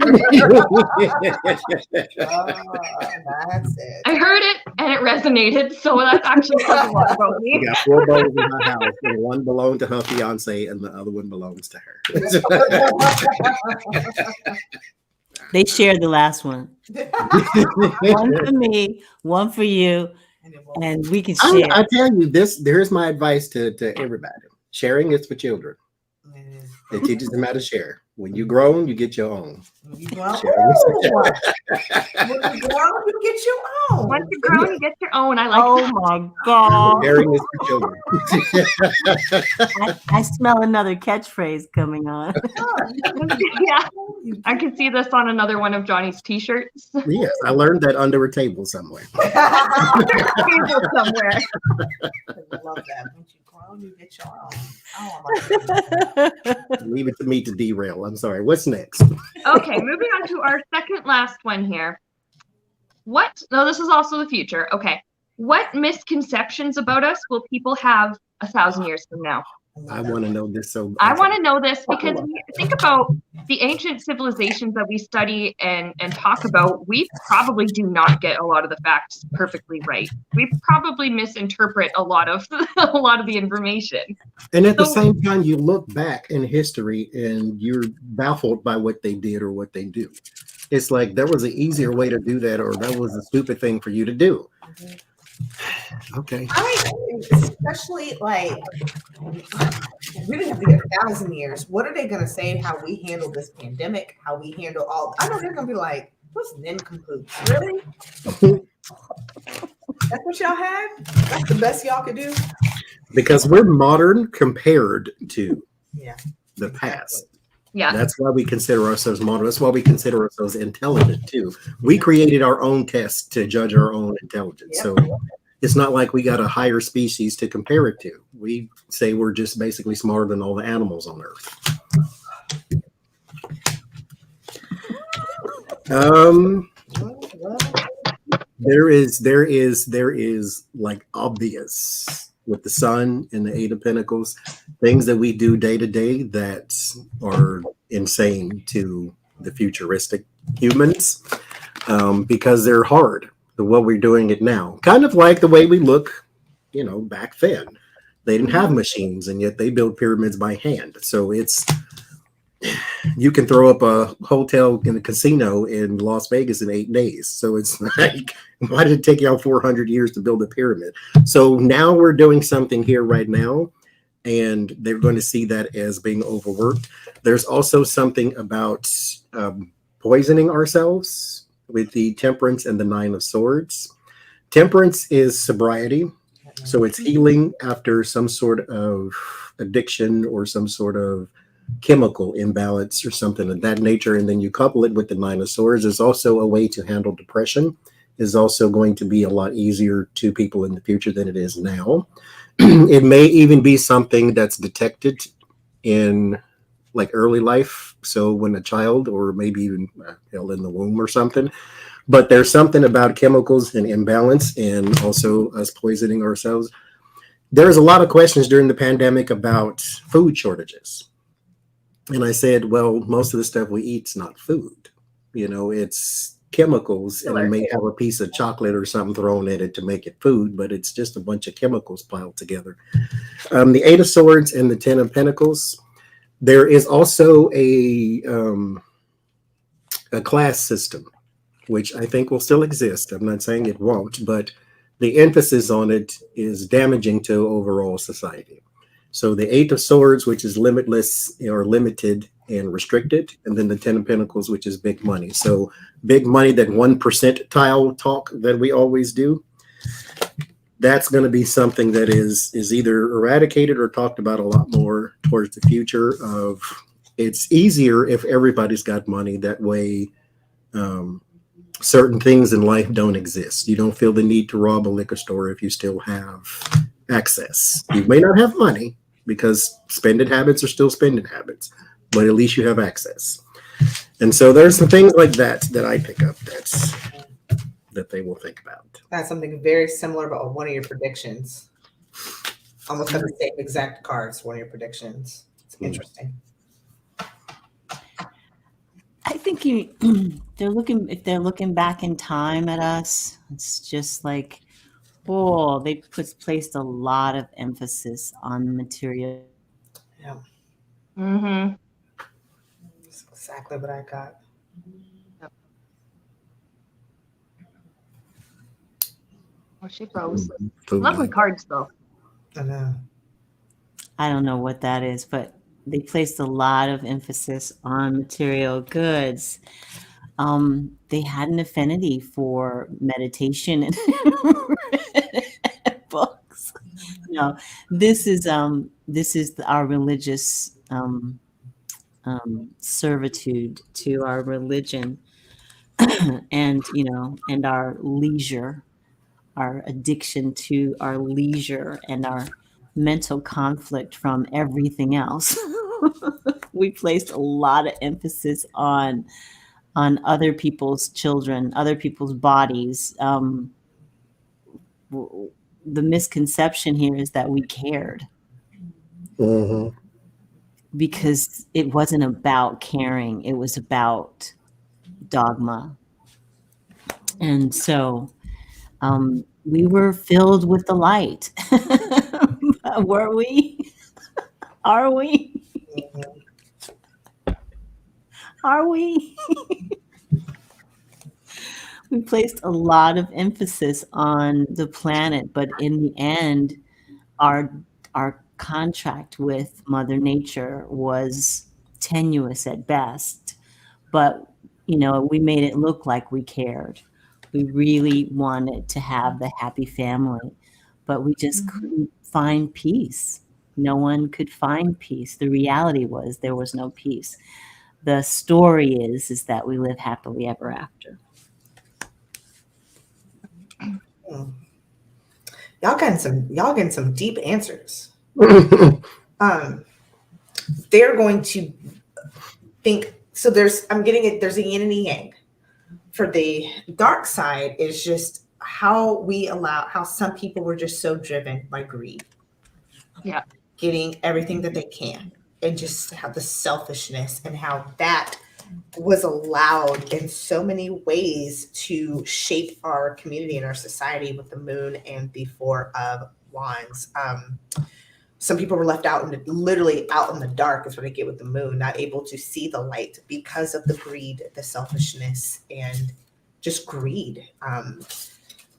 That's it. I heard it and it resonated, so that's actually says a lot about me. You got 4 bowls in my house, and one belonged to her fiance, and the other one belongs to her. They shared the last one. One for me, one for you, and we can share. I tell you this. Here's my advice to everybody: sharing is for children. It teaches them how to share. When you grown, you get your own. When you grow, when you grow, you get your own. Once you're grown, you get your own. I like Oh that. my God. Sharing is for children. I smell another catchphrase coming on. Yeah, I can see this on another one of Johnny's t-shirts. Yes, I learned that under a table somewhere. Table somewhere. I love that. Once you grow, you get your own. Oh, I like that. Leave it to me to derail. I'm sorry. What's next? Okay, moving on to our second last one here. No, this is also the future. Okay. What misconceptions about us will people have 1,000 years from now? I want to know this. So I want to know this because we think about the ancient civilizations that we study and talk about. We probably do not get a lot of the facts perfectly right. We probably misinterpret a lot of the information. And at the same time, you look back in history and you're baffled by what they did or what they do. It's like there was an easier way to do that, or that was a stupid thing for you to do. Okay. Especially like we didn't have to get 1,000 years. What are they gonna say? How we handle this pandemic? How we handle all? I know they're gonna be like, "What's nincompoops? Really? That's what y'all had? That's the best y'all could do." Because we're modern compared to the past. Yeah. That's why we consider ourselves modern. That's why we consider ourselves intelligent too. We created our own tests to judge our own intelligence. So it's not like we got a higher species to compare it to. We say we're just basically smarter than all the animals on Earth. There is like obvious with the sun and the Eight of Pentacles, things that we do day to day that are insane to the futuristic humans because they're hard. What we're doing it now, kind of like the way we look, back then. They didn't have machines, and yet they built pyramids by hand. So you can throw up a hotel in a casino in Las Vegas in 8 days. So it's like, why did it take y'all 400 years to build a pyramid? So now we're doing something here right now, and they're going to see that as being overworked. There's also something about poisoning ourselves with the Temperance and the Nine of Swords. Temperance is sobriety. So it's healing after some sort of addiction or some sort of chemical imbalance or something of that nature. And then you couple it with the Nine of Swords. There's also a way to handle depression. Is also going to be a lot easier to people in the future than it is now. It may even be something that's detected in like early life. So when a child, or maybe even in the womb or something, but there's something about chemicals and imbalance and also us poisoning ourselves. There's a lot of questions during the pandemic about food shortages. And I said, well, most of the stuff we eat is not food. It's chemicals, and it may have a piece of chocolate or something thrown in it to make it food, but it's just a bunch of chemicals piled together. The Eight of Swords and the Ten of Pentacles. There is also a class system, which I think will still exist. I'm not saying it won't, but the emphasis on it is damaging to overall society. So the Eight of Swords, which is limitless or limited and restricted, and then the Ten of Pentacles, which is big money. So big money, that 1% tile talk that we always do, that's going to be something that is either eradicated or talked about a lot more towards the future. Of it's easier if everybody's got money. That way, certain things in life don't exist. You don't feel the need to rob a liquor store if you still have access. You may not have money because spending habits are still spending habits, but at least you have access. And so there's some things like that I pick up that they will think about. That's something very similar about one of your predictions. Almost have the same exact cards, one of your predictions. It's interesting. I think if they're looking back in time at us, it's just like, they placed a lot of emphasis on material. Yeah. Mm-hmm. That's exactly what I got. Oh, she froze. Lovely cards, though. I know. I don't know what that is, but they placed a lot of emphasis on material goods. They had an affinity for meditation and books. No, this is our religious servitude to our religion, and and our leisure, our addiction to our leisure, and our mental conflict from everything else. We placed a lot of emphasis on other people's children, other people's bodies. The misconception here is that we cared, because it wasn't about caring. It was about dogma. And so we were filled with the light. Were we? Are we? Are we? We placed a lot of emphasis on the planet, but in the end, our contract with Mother Nature was tenuous at best. But we made it look like we cared. We really wanted to have the happy family, but we just couldn't find peace. No one could find peace. The reality was there was no peace. The story is that we live happily ever after. Y'all getting some deep answers. They're going to think, so there's a yin and a yang. For the dark side is just how some people were just so driven by greed. Yeah. Getting everything that they can, and just how the selfishness and how that was allowed in so many ways to shape our community and our society with the moon and the Four of Wands. Some people were left out literally out in the dark is what I get with the moon, not able to see the light because of the greed, the selfishness, and just greed.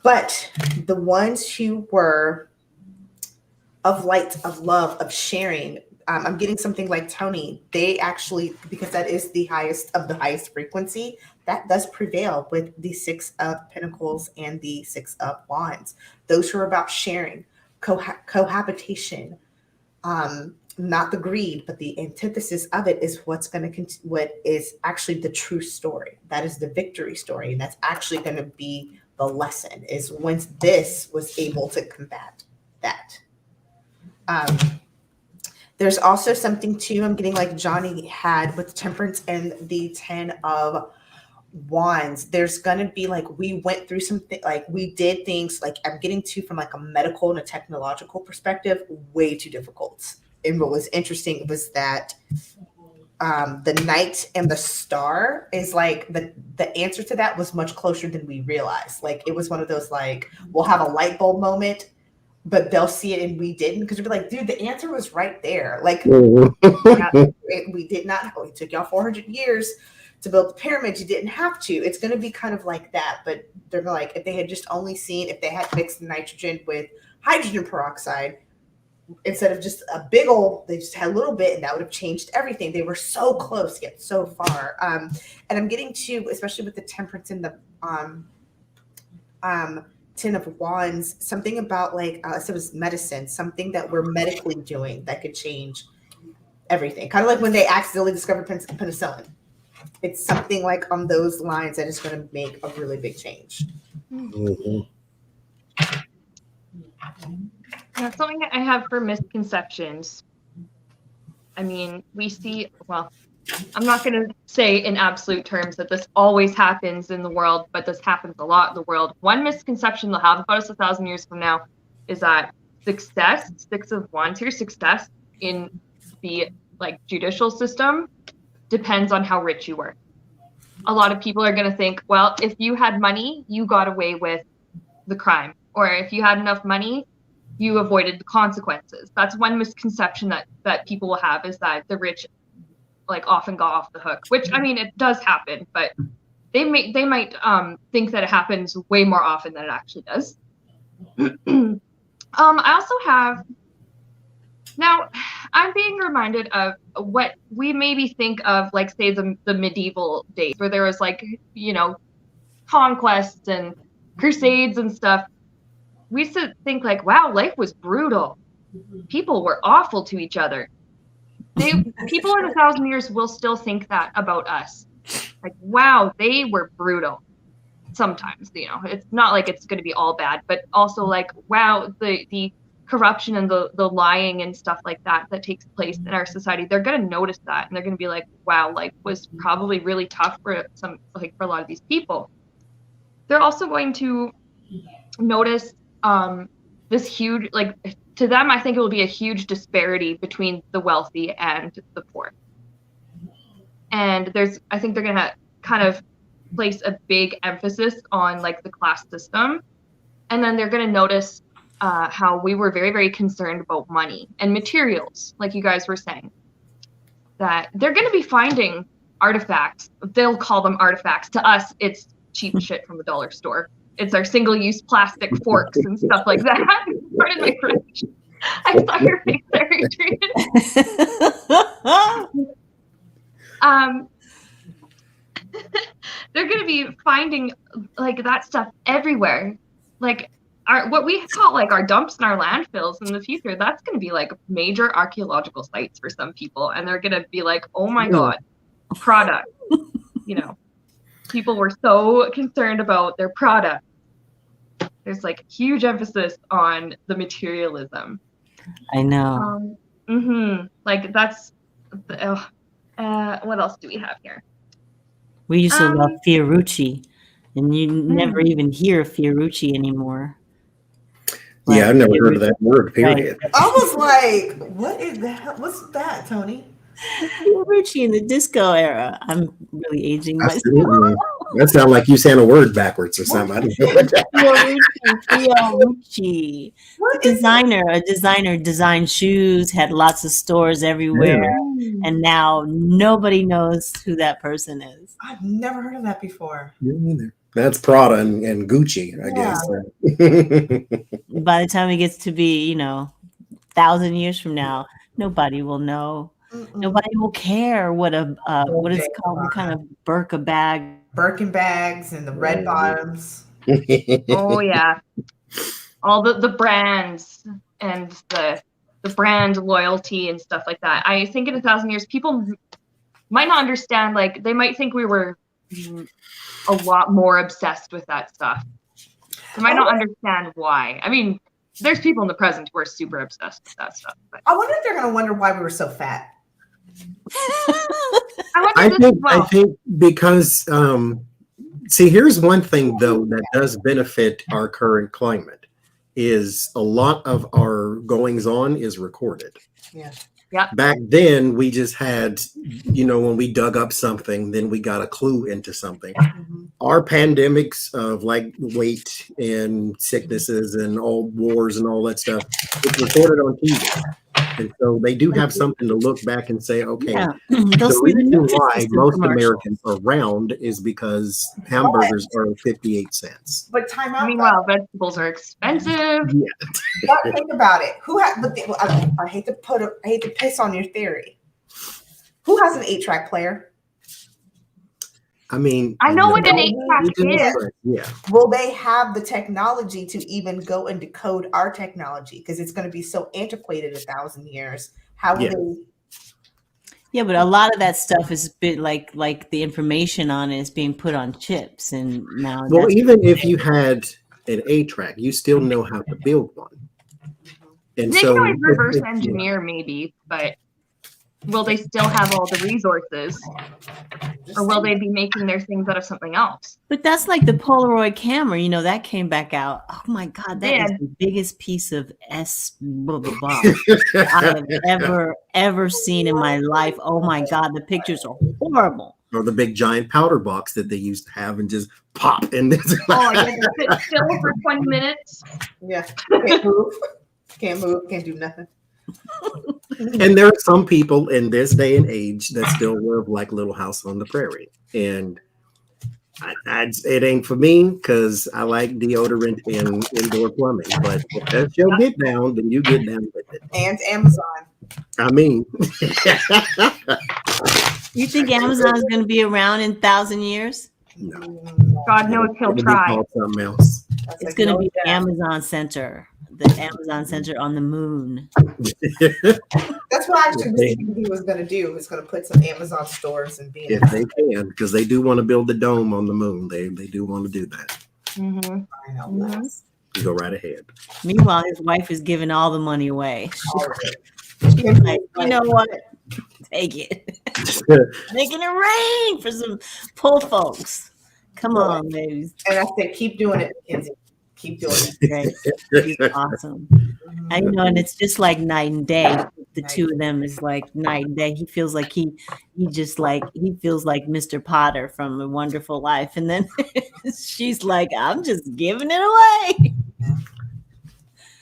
But the ones who were of light, of love, of sharing, I'm getting something like Tony. They actually, because that is the highest of the highest frequency, that does prevail with the Six of Pentacles and the Six of Wands. Those who are about sharing, cohabitation, not the greed, but the antithesis of it is what is actually the true story. That is the victory story. And that's actually going to be the lesson, is once this was able to combat that. There's also something too, I'm getting like Johnny had with Temperance and the 10 of Wands. There's going to be like, we went through something, like we did things, like I'm getting to from like a medical and a technological perspective, way too difficult. And what was interesting was that the Knight and the Star is like the answer to that was much closer than we realized. Like it was one of those, like, we'll have a light bulb moment, but they'll see it and we didn't, because we'd be like, dude, the answer was right there. Like we did not know. It took y'all 400 years to build the pyramids. You didn't have to. It's going to be kind of like that. But they're like, if they had just only seen, if they had mixed nitrogen with hydrogen peroxide instead of just a big old, they just had a little bit, and that would have changed everything. They were so close yet so far. And I'm getting to, especially with the Temperance and the 10 of Wands, something about like, it was medicine, something that we're medically doing that could change everything. Kind of like when they accidentally discovered penicillin. It's something like on those lines that is going to make a really big change. Mm-hmm. Now, something that I have for misconceptions. I mean, we see, well, I'm not going to say in absolute terms that this always happens in the world, but this happens a lot in the world. One misconception they'll have about us 1,000 years from now is that success, Six of Wands here, success in the like judicial system depends on how rich you were. A lot of people are going to think, well, if you had money, you got away with the crime. Or if you had enough money, you avoided the consequences. That's one misconception that people will have, is that the rich like often got off the hook, which, I mean, it does happen, but they might think that it happens way more often than it actually does. I also have, now I'm being reminded of what we maybe think of, like, say, the medieval days, where there was, like, you know, conquests and crusades and stuff. We used to think, like, wow, life was brutal. People were awful to each other. People in 1,000 years will still think that about us. Like, wow, they were brutal. Sometimes, you know, it's not like it's going to be all bad, but also like, wow, the corruption and the lying and stuff like that takes place in our society, they're going to notice that, and they're going to be like, wow, life was probably really tough for for a lot of these people. They're also going to notice this huge, like, to them, I think it will be a huge disparity between the wealthy and the poor. And I think they're going to kind of place a big emphasis on, like, the class system. And then they're going to notice how we were very, very concerned about money and materials, like you guys were saying. That they're going to be finding artifacts. They'll call them artifacts. To us, it's cheap shit from the dollar store. It's our single-use plastic forks and stuff like that. Pardon my French. I saw your face there, Adrian. They're going to be finding, like, that stuff everywhere. Like, what we call, like, our dumps and our landfills in the future, that's going to be, like, major archaeological sites for some people. And they're going to be like, oh my God, product. You know, people were so concerned about their product. There's, like, huge emphasis on the materialism. I know. Like, that's, what else do we have here? We used to love Fiorucci, and you never even hear Fiorucci anymore. Like, yeah, I've never heard of that word, period. Right. I was like, what is that? What's that, Tony? Fiorucci in the disco era. I'm really aging myself. That sounds like you saying a word backwards or something. I don't know what that Fiorucci. A designer designed shoes, had lots of stores everywhere, and now nobody knows who that person is. I've never heard of that before. Me neither. That's Prada and Gucci, I guess. By the time it gets to be, 1,000 years from now, nobody will know. Nobody will care what is it called? What kind of Birkin bags and the red bottoms. Oh yeah, all the brands and the brand loyalty and stuff like that. I think in 1,000 years, people might not understand. Like, they might think we were a lot more obsessed with that stuff. They might not understand why. I mean, there's people in the present who are super obsessed with that stuff. But I wonder if they're going to wonder why we were so fat. I think because see, here's one thing though that does benefit our current climate is a lot of our goings on is recorded. Yeah. Yeah. Back then we just had, when we dug up something, then we got a clue into something. Our pandemics of, like, weight and sicknesses and all wars and all that stuff, it's recorded on TV. And so they do have something to look back and say, okay, the reason why most Americans are round is because hamburgers are 58 cents. But time out. Meanwhile, vegetables are expensive. Yeah. But think about it. I hate to piss on your theory. Who has an 8-track player? I mean, I know what an 8-track is. Yeah. Will they have the technology to even go and decode our technology? Because it's going to be so antiquated 1,000 years. How will they? Yeah, but a lot of that stuff is bit like the information on it is being put on chips, and now. Well, even if you had an 8-track, you still know how to build one. And they can always reverse engineer, maybe, but will they still have all the resources? Or will they be making their things out of something else? But that's like the Polaroid camera, that came back out. Oh my God, that is the biggest piece of blah, blah, blah I have ever seen in my life. Oh my God, the pictures are horrible. Or the big giant powder box that they used to have and just pop in. Sit still for 20 minutes. Yeah, can't move, can't do nothing. And there are some people in this day and age that still live like Little House on the Prairie. And it ain't for me because I like deodorant and indoor plumbing. But if that's your get down, then you get down with it. And Amazon. I mean, You think Amazon's going to be around in 1,000 years? no. God knows he'll It'll be try. called something else. It's going to be Amazon Center, the Amazon Center on the moon. That's what I actually think he was going to do. He was going to put some Amazon stores and be. If they can, because they do want to build the dome on the moon. They do want to do that. Mm-hmm. I know. Mhm. You go right ahead. Meanwhile, his wife is giving all the money away. She's like, you know what? Take it. Making it rain for some poor folks. Come on, babies. And I said, keep doing it, Mackenzie. Keep doing it. Right. He's awesome. I know, and it's just like night and day. The two of them is like night and day. He feels like he feels like Mr. Potter from A Wonderful Life, and then she's like, I'm just giving it away.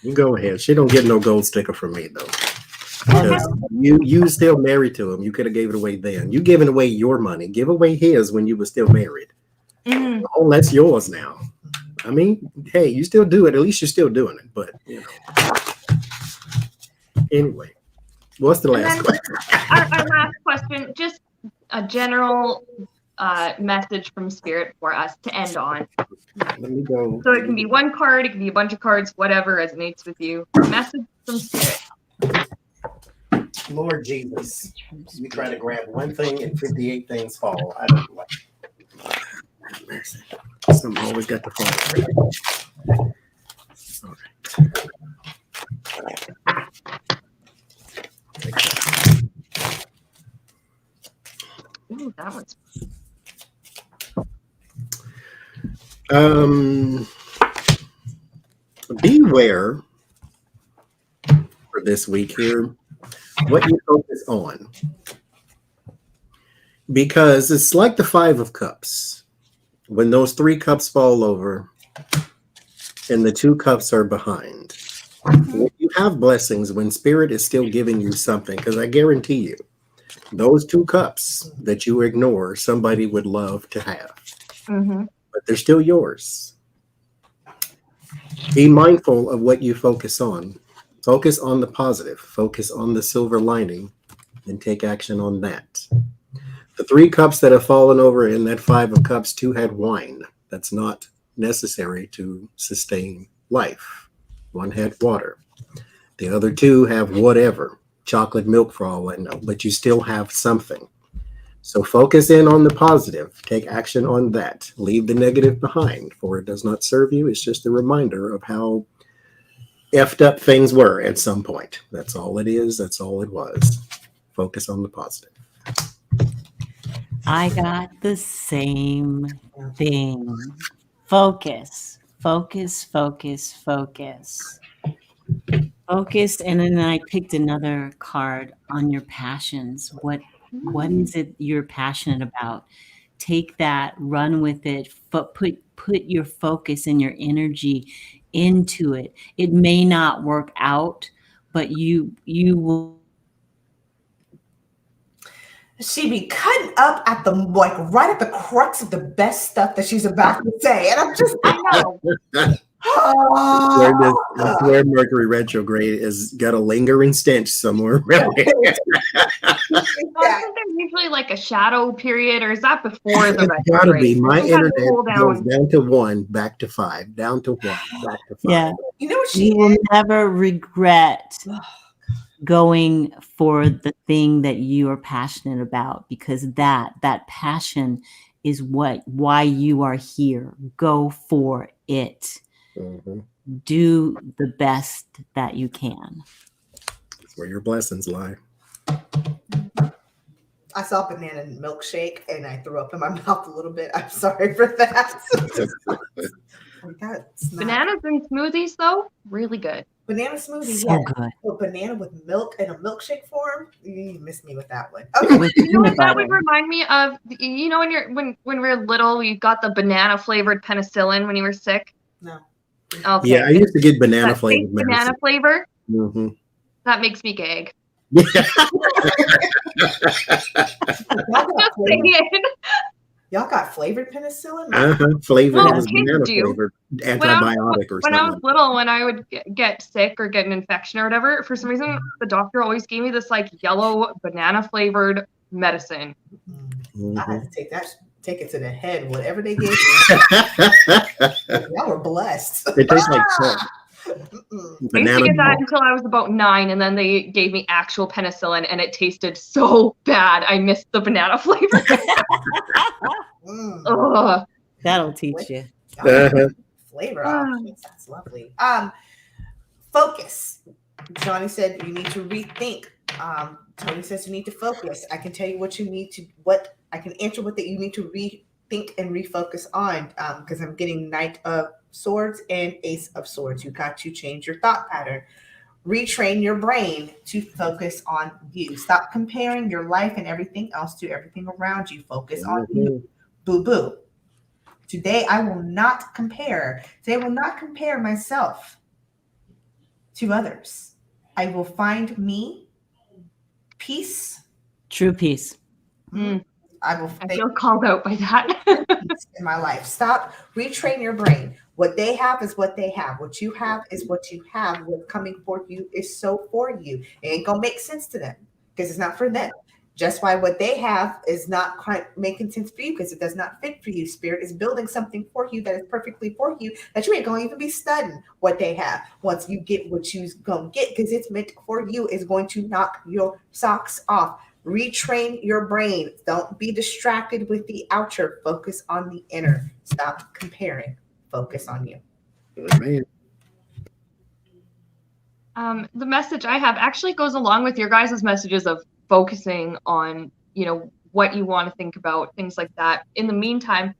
You go ahead. She don't get no gold sticker from me though. Because you still married to him. You could have gave it away then. You giving away your money. Give away his when you were still married. Mm-hmm. Oh, that's yours now. I mean, hey, you still do it. At least you're still doing it. But you know. Anyway, what's the last question? Our last question, just a general message from Spirit for us to end on. Let me go. So it can be one card, it can be a bunch of cards, whatever resonates with you. Message from Spirit. Lord Jesus, you try to grab one thing and 58 things fall. I don't like it. Mercy. Some always got to fall. All right. Ooh, that one's beware for this week here what you focus on, because it's like the 5 of Cups. When those 3 cups fall over and the 2 cups are behind, when you have blessings, when Spirit is still giving you something, because I guarantee you those 2 cups that you ignore, somebody would love to have. mm-hmm. But they're still yours. Be mindful of what you focus on. Focus on the positive. Focus on the silver lining and take action on that. The 3 cups that have fallen over in that 5 of Cups, 2 had wine. That's not necessary to sustain life. 1 had water. The other 2 have whatever. Chocolate milk for all I know. But you still have something. So focus in on the positive. Take action on that. Leave the negative behind, for it does not serve you. It's just a reminder of how effed up things were at some point. That's all it is. That's all it was. Focus on the positive. I got the same thing. Focus, focus, focus, focus. Focus, and then I picked another card on your passions. What is it you're passionate about? Take that, run with it, put your focus and your energy into it. It may not work out, but you will. She be cutting up at the right at the crux of the best stuff that she's about to say, and I'm just, I know. That's where Mercury retrograde is got a lingering stench somewhere around here. Isn't there usually like a shadow period, or is that before the It's gotta be. My internet goes down. down to 1, back to 5, down to 1, back to 5. Yeah. You know what she You will never regret going for the thing that you are passionate about, because that passion is why you are here. Go for it. Mm-hmm. Do the best that you can. That's where your blessings lie. I saw banana milkshake and I threw up in my mouth a little bit. I'm sorry for that. Bananas and smoothies, though, really good. Banana smoothie, So yeah. good. A banana with milk in a milkshake form. You missed me with that one. Okay. With You know what peanut that butter. would remind me of? You know, when we were little, you got the banana flavored penicillin when you were sick. No. Okay. Yeah, I used to get banana That flavored fake banana flavor. Mm-hmm. That makes me gag. That got Just flavored. saying. Y'all got flavored penicillin? Flavored. Well, It was kids banana do. flavored When antibiotic or when I was something. little, when I would get sick or get an infection or whatever, for some reason, the doctor always gave me this like yellow banana flavored medicine. I had to take it to the head. Whatever they gave me, y'all were blessed. It tastes like salt. I used to Banana get that milk. until I was about 9, and then they gave me actual penicillin, and it tasted so bad. I missed the banana flavor. Ugh. That'll teach you. Flavor options. That's lovely. Focus. Johnny said you need to rethink. Tony says you need to focus. I can tell you what you need to, I can answer what that you need to rethink and refocus on, because I'm getting Knight of Swords and Ace of Swords. You got to change your thought pattern. Retrain your brain to focus on you. Stop comparing your life and everything else to everything around you. Focus on you. Boo boo. Today I will not compare. Today I will not compare myself to others. I will find me peace. True peace. I feel called out by that. In my life. Stop. Retrain your brain. What they have is what they have. What you have is what you have. What's coming for you is so for you. It ain't gonna make sense to them because it's not for them. Just why what they have is not quite making sense for you because it does not fit for you. Spirit is building something for you that is perfectly for you that you ain't gonna even be studying what they have. Once you get what you's gonna get, because it's meant for you, is going to knock your socks off. Retrain your brain. Don't be distracted with the outer. Focus on the inner. Stop comparing. Focus on you. Man. The message I have actually goes along with your guys' messages of focusing on, what you want to think about, things like that. In the meantime,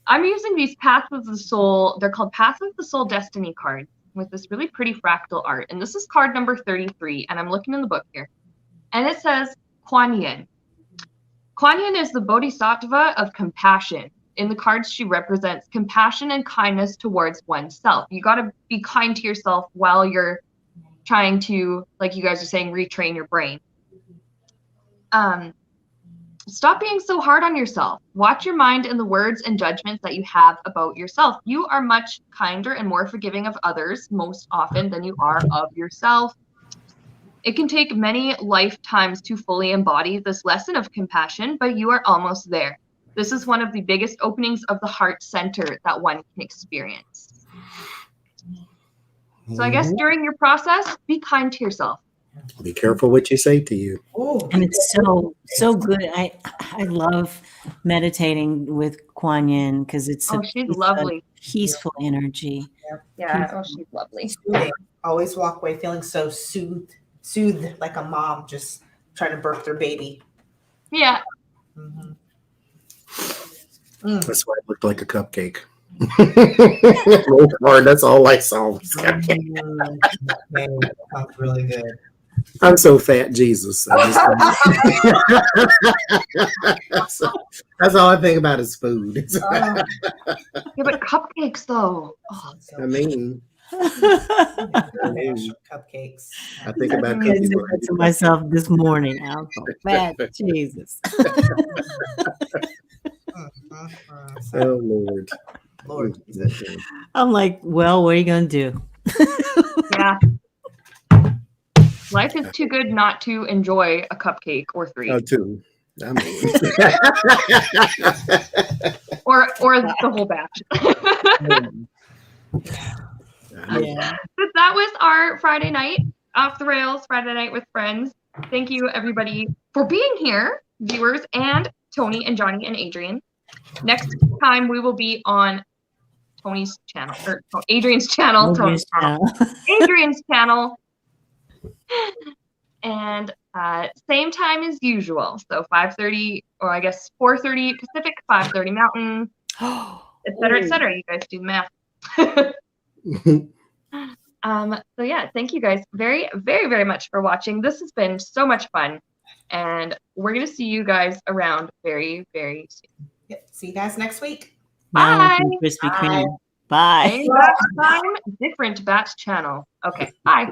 I'm using these Paths of the Soul. They're called Paths of the Soul Destiny cards with this really pretty fractal art. And this is card number 33. And I'm looking in the book here. And it says Kuan Yin. Kuan Yin is the bodhisattva of compassion. In the cards, she represents compassion and kindness towards oneself. You got to be kind to yourself while you're trying to, like you guys are saying, retrain your brain. Stop being so hard on yourself. Watch your mind and the words and judgments that you have about yourself. You are much kinder and more forgiving of others most often than you are of yourself. It can take many lifetimes to fully embody this lesson of compassion, but you are almost there. This is one of the biggest openings of the heart center that one can experience. So I guess during your process, be kind to yourself. Be careful what you say to you. And it's so good. I love meditating with Kuan Yin because it's she's lovely. Peaceful energy. Yeah, she's lovely. Always walk away feeling so soothed like a mom just trying to birth their baby. Yeah. That's why it looked like a cupcake. That's all I saw. Sounds really good. I'm so fat, Jesus. That's all I think about is food. Yeah, but cupcakes though. I mean, cupcakes. I think about I cookies. said that to myself this morning. I was so fat, Jesus. Oh Lord. I'm like, well, what are you gonna do? Yeah. Life is too good not to enjoy a cupcake or 3. Oh, 2. I mean. or the whole batch. Yeah. But that was our Friday night, Off the Rails, Friday night with friends. Thank you, everybody, for being here, viewers, and Tony and Johnny and Adrian. Next time, we will be on Tony's channel, or Adrian's channel. Adrian's channel. And same time as usual. So 5:30, or I guess 4:30 Pacific, 5:30 Mountain, et cetera, et cetera. You guys do the math. So yeah, thank you guys very, very, very much for watching. This has been so much fun. And we're going to see you guys around very, very soon. Yep. See you guys next week. Bye. Krispy Kreme. Bye. Same bat time, different bat channel. Okay, bye.